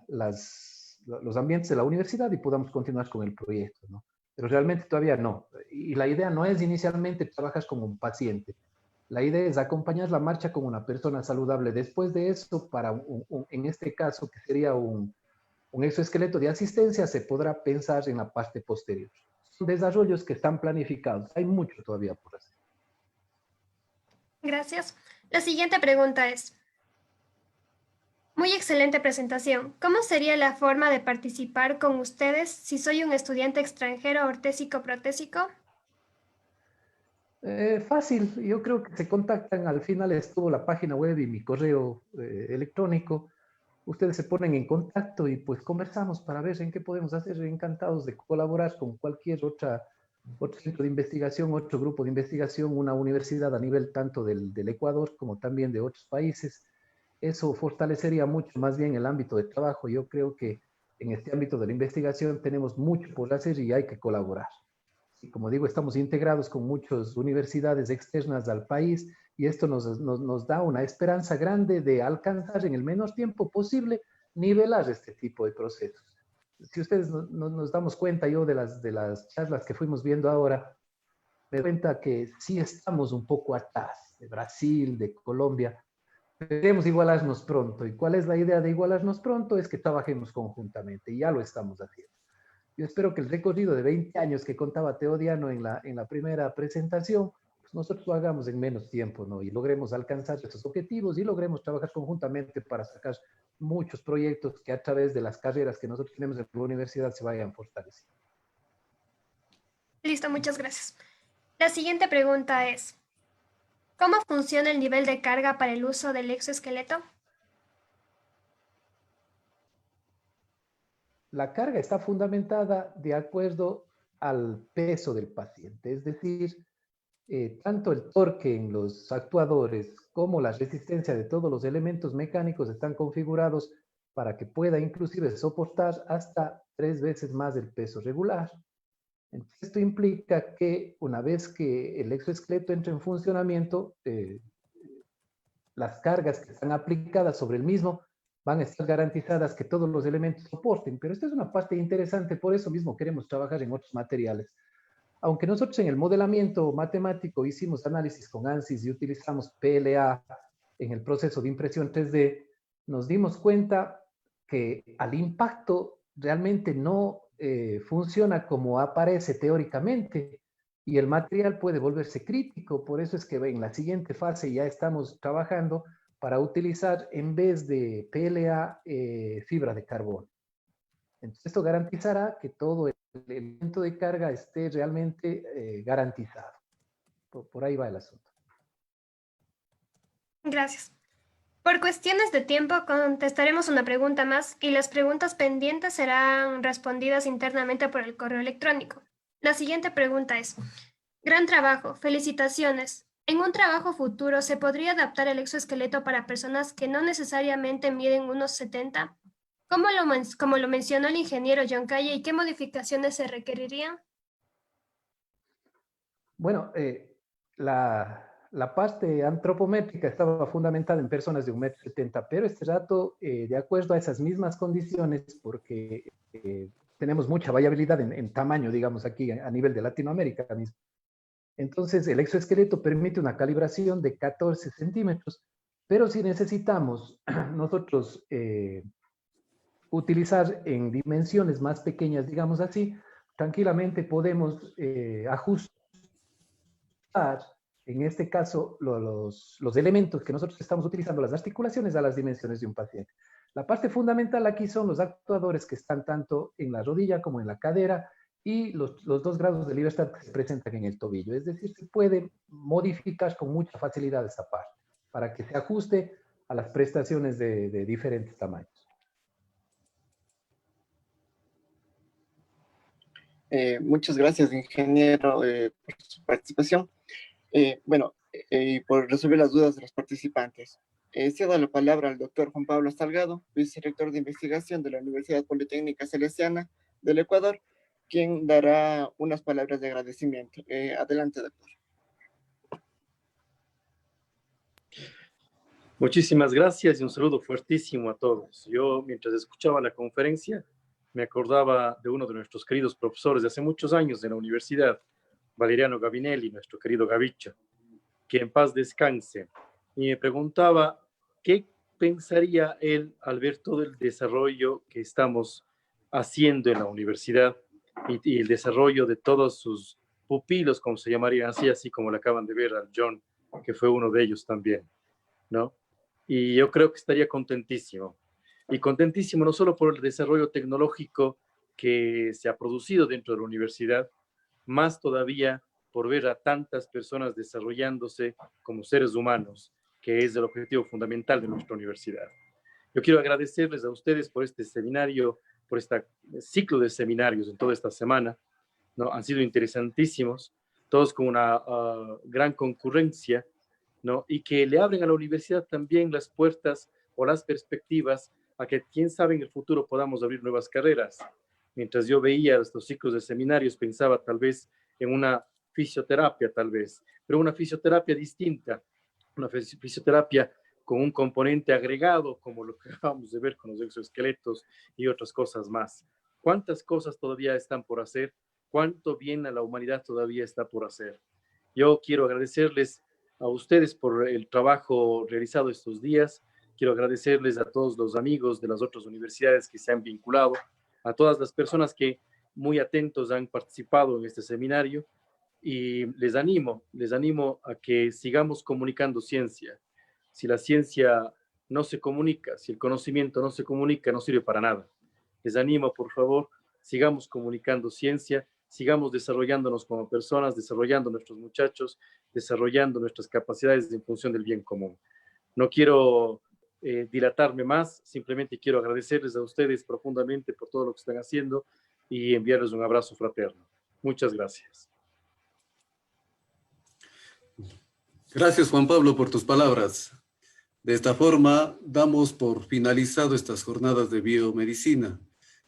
B: los ambientes de la universidad y podamos continuar con el proyecto, ¿no? Pero realmente todavía no. Y la idea no es inicialmente trabajar como un paciente. La idea es acompañar la marcha como una persona saludable. Después de eso, en este caso, que sería un exoesqueleto de asistencia, se podrá pensar en la parte posterior. Son desarrollos que están planificados. Hay mucho todavía por hacer.
G: Gracias. La siguiente pregunta es, muy excelente presentación. ¿Cómo sería la forma de participar con ustedes si soy un estudiante extranjero ortésico-protésico?
B: Fácil, yo creo que se contactan, al final estuvo la página web y mi correo electrónico. Ustedes se ponen en contacto y pues conversamos para ver en qué podemos hacer. Encantados de colaborar con cualquier otro centro de investigación, otro grupo de investigación, una universidad a nivel tanto del Ecuador como también de otros países. Eso fortalecería mucho más bien el ámbito de trabajo. Yo creo que en este ámbito de la investigación tenemos mucho por hacer y hay que colaborar. Y como digo, estamos integrados con muchas universidades externas al país y esto nos da una esperanza grande de alcanzar en el menor tiempo posible nivelar este tipo de procesos. Si ustedes nos damos cuenta, yo de las charlas que fuimos viendo ahora, me doy cuenta que sí estamos un poco atrás de Brasil, de Colombia. Queremos igualarnos pronto. ¿Y cuál es la idea de igualarnos pronto? Es que trabajemos conjuntamente y ya lo estamos haciendo. Yo espero que el recorrido de 20 años que contaba Teodiano en la primera presentación, pues nosotros lo hagamos en menos tiempo, ¿no? Y logremos alcanzar esos objetivos y logremos trabajar conjuntamente para sacar muchos proyectos que a través de las carreras que nosotros tenemos en la universidad se vayan fortaleciendo.
G: Listo, muchas gracias. La siguiente pregunta es, ¿cómo funciona el nivel de carga para el uso del exoesqueleto?
B: La carga está fundamentada de acuerdo al peso del paciente, es decir, tanto el torque en los actuadores como la resistencia de todos los elementos mecánicos están configurados para que pueda inclusive soportar hasta 3 veces más el peso regular. Entonces, esto implica que una vez que el exoesqueleto entra en funcionamiento, las cargas que están aplicadas sobre el mismo van a estar garantizadas que todos los elementos soporten, pero esta es una parte interesante, por eso mismo queremos trabajar en otros materiales. Aunque nosotros en el modelamiento matemático hicimos análisis con ANSYS y utilizamos PLA en el proceso de impresión 3D, nos dimos cuenta que al impacto realmente no funciona como aparece teóricamente y el material puede volverse crítico. Por eso es que en la siguiente fase ya estamos trabajando para utilizar en vez de PLA fibra de carbono. Entonces esto garantizará que todo el elemento de carga esté realmente garantizado. Por ahí va el asunto.
G: Gracias. Por cuestiones de tiempo contestaremos una pregunta más y las preguntas pendientes serán respondidas internamente por el correo electrónico. La siguiente pregunta es, gran trabajo, felicitaciones. En un trabajo futuro, ¿se podría adaptar el exoesqueleto para personas que no necesariamente miden unos 70? Como lo mencionó el ingeniero John Calle, ¿y qué modificaciones se requerirían?
B: Bueno, la parte antropométrica estaba fundamentada en personas de 1,70 m, pero este rato, de acuerdo a esas mismas condiciones, porque tenemos mucha variabilidad en tamaño, digamos, aquí a nivel de Latinoamérica mismo. Entonces, el exoesqueleto permite una calibración de 14 centímetros, pero si necesitamos nosotros utilizar en dimensiones más pequeñas, digamos así, tranquilamente podemos ajustar, en este caso, los elementos que nosotros estamos utilizando, las articulaciones, a las dimensiones de un paciente. La parte fundamental aquí son los actuadores que están tanto en la rodilla como en la cadera y los 2 grados de libertad que se presentan en el tobillo. Es decir, se puede modificar con mucha facilidad esta parte para que se ajuste a las prestaciones de diferentes tamaños.
H: Muchas gracias, ingeniero, por su participación. Y por resolver las dudas de los participantes. Cedo la palabra al doctor Juan Pablo Salgado, vicerrector de investigación de la Universidad Politécnica Salesiana del Ecuador, quien dará unas palabras de agradecimiento. Adelante, doctor.
I: Muchísimas gracias y un saludo fuertísimo a todos. Yo, mientras escuchaba la conferencia, me acordaba de uno de nuestros queridos profesores de hace muchos años de la universidad, Valeriano Gavinelli, nuestro querido Gavicho, que en paz descanse. Y me preguntaba qué pensaría él al ver todo el desarrollo que estamos haciendo en la universidad y el desarrollo de todos sus pupilos, como se llamarían así como le acaban de ver al John, que fue uno de ellos también, ¿no? Y yo creo que estaría contentísimo. Y contentísimo no solo por el desarrollo tecnológico que se ha producido dentro de la universidad, más todavía por ver a tantas personas desarrollándose como seres humanos, que es el objetivo fundamental de nuestra universidad. Yo quiero agradecerles a ustedes por este seminario, por este ciclo de seminarios en toda esta semana, ¿no? Han sido interesantísimos, todos con una gran concurrencia, ¿no? Y que le abren a la universidad también las puertas o las perspectivas a que, quién sabe, en el futuro podamos abrir nuevas carreras. Mientras yo veía estos ciclos de seminarios, pensaba tal vez en una fisioterapia, tal vez, pero una fisioterapia distinta, una fisioterapia con un componente agregado, como lo que acabamos de ver con los exoesqueletos y otras cosas más. ¿Cuántas cosas todavía están por hacer? ¿Cuánto bien a la humanidad todavía está por hacer? Yo quiero agradecerles a ustedes por el trabajo realizado estos días. Quiero agradecerles a todos los amigos de las otras universidades que se han vinculado, a todas las personas que muy atentos han participado en este seminario, y les animo a que sigamos comunicando ciencia. Si la ciencia no se comunica, si el conocimiento no se comunica, no sirve para nada. Les animo, por favor, sigamos comunicando ciencia, sigamos desarrollándonos como personas, desarrollando nuestros muchachos, desarrollando nuestras capacidades en función del bien común. No quiero dilatarme más, simplemente quiero agradecerles a ustedes profundamente por todo lo que están haciendo y enviarles un abrazo fraterno. Muchas gracias.
F: Gracias, Juan Pablo, por tus palabras. De esta forma, damos por finalizado estas jornadas de biomedicina.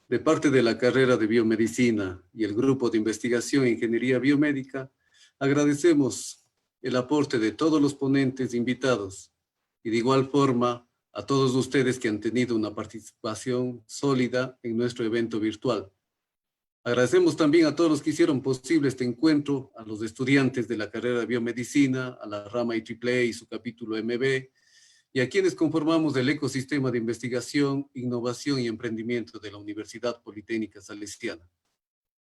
F: De parte de la carrera de biomedicina y el grupo de investigación e ingeniería biomédica, agradecemos el aporte de todos los ponentes invitados y de igual forma a todos ustedes que han tenido una participación sólida en nuestro evento virtual. Agradecemos también a todos los que hicieron posible este encuentro, a los estudiantes de la carrera de biomedicina, a la rama IEEE y su capítulo MB, y a quienes conformamos el ecosistema de investigación, innovación y emprendimiento de la Universidad Politécnica Salesiana.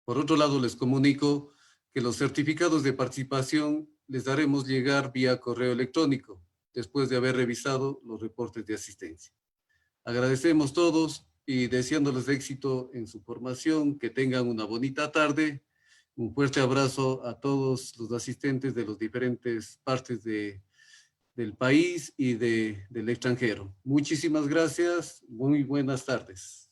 F: Por otro lado, les comunico que los certificados de participación les daremos llegar vía correo electrónico, después de haber revisado los reportes de asistencia. Agradecemos todos y deseándoles éxito en su formación, que tengan una bonita tarde. Un fuerte abrazo a todos los asistentes de las diferentes partes del país y del extranjero. Muchísimas gracias, muy buenas tardes.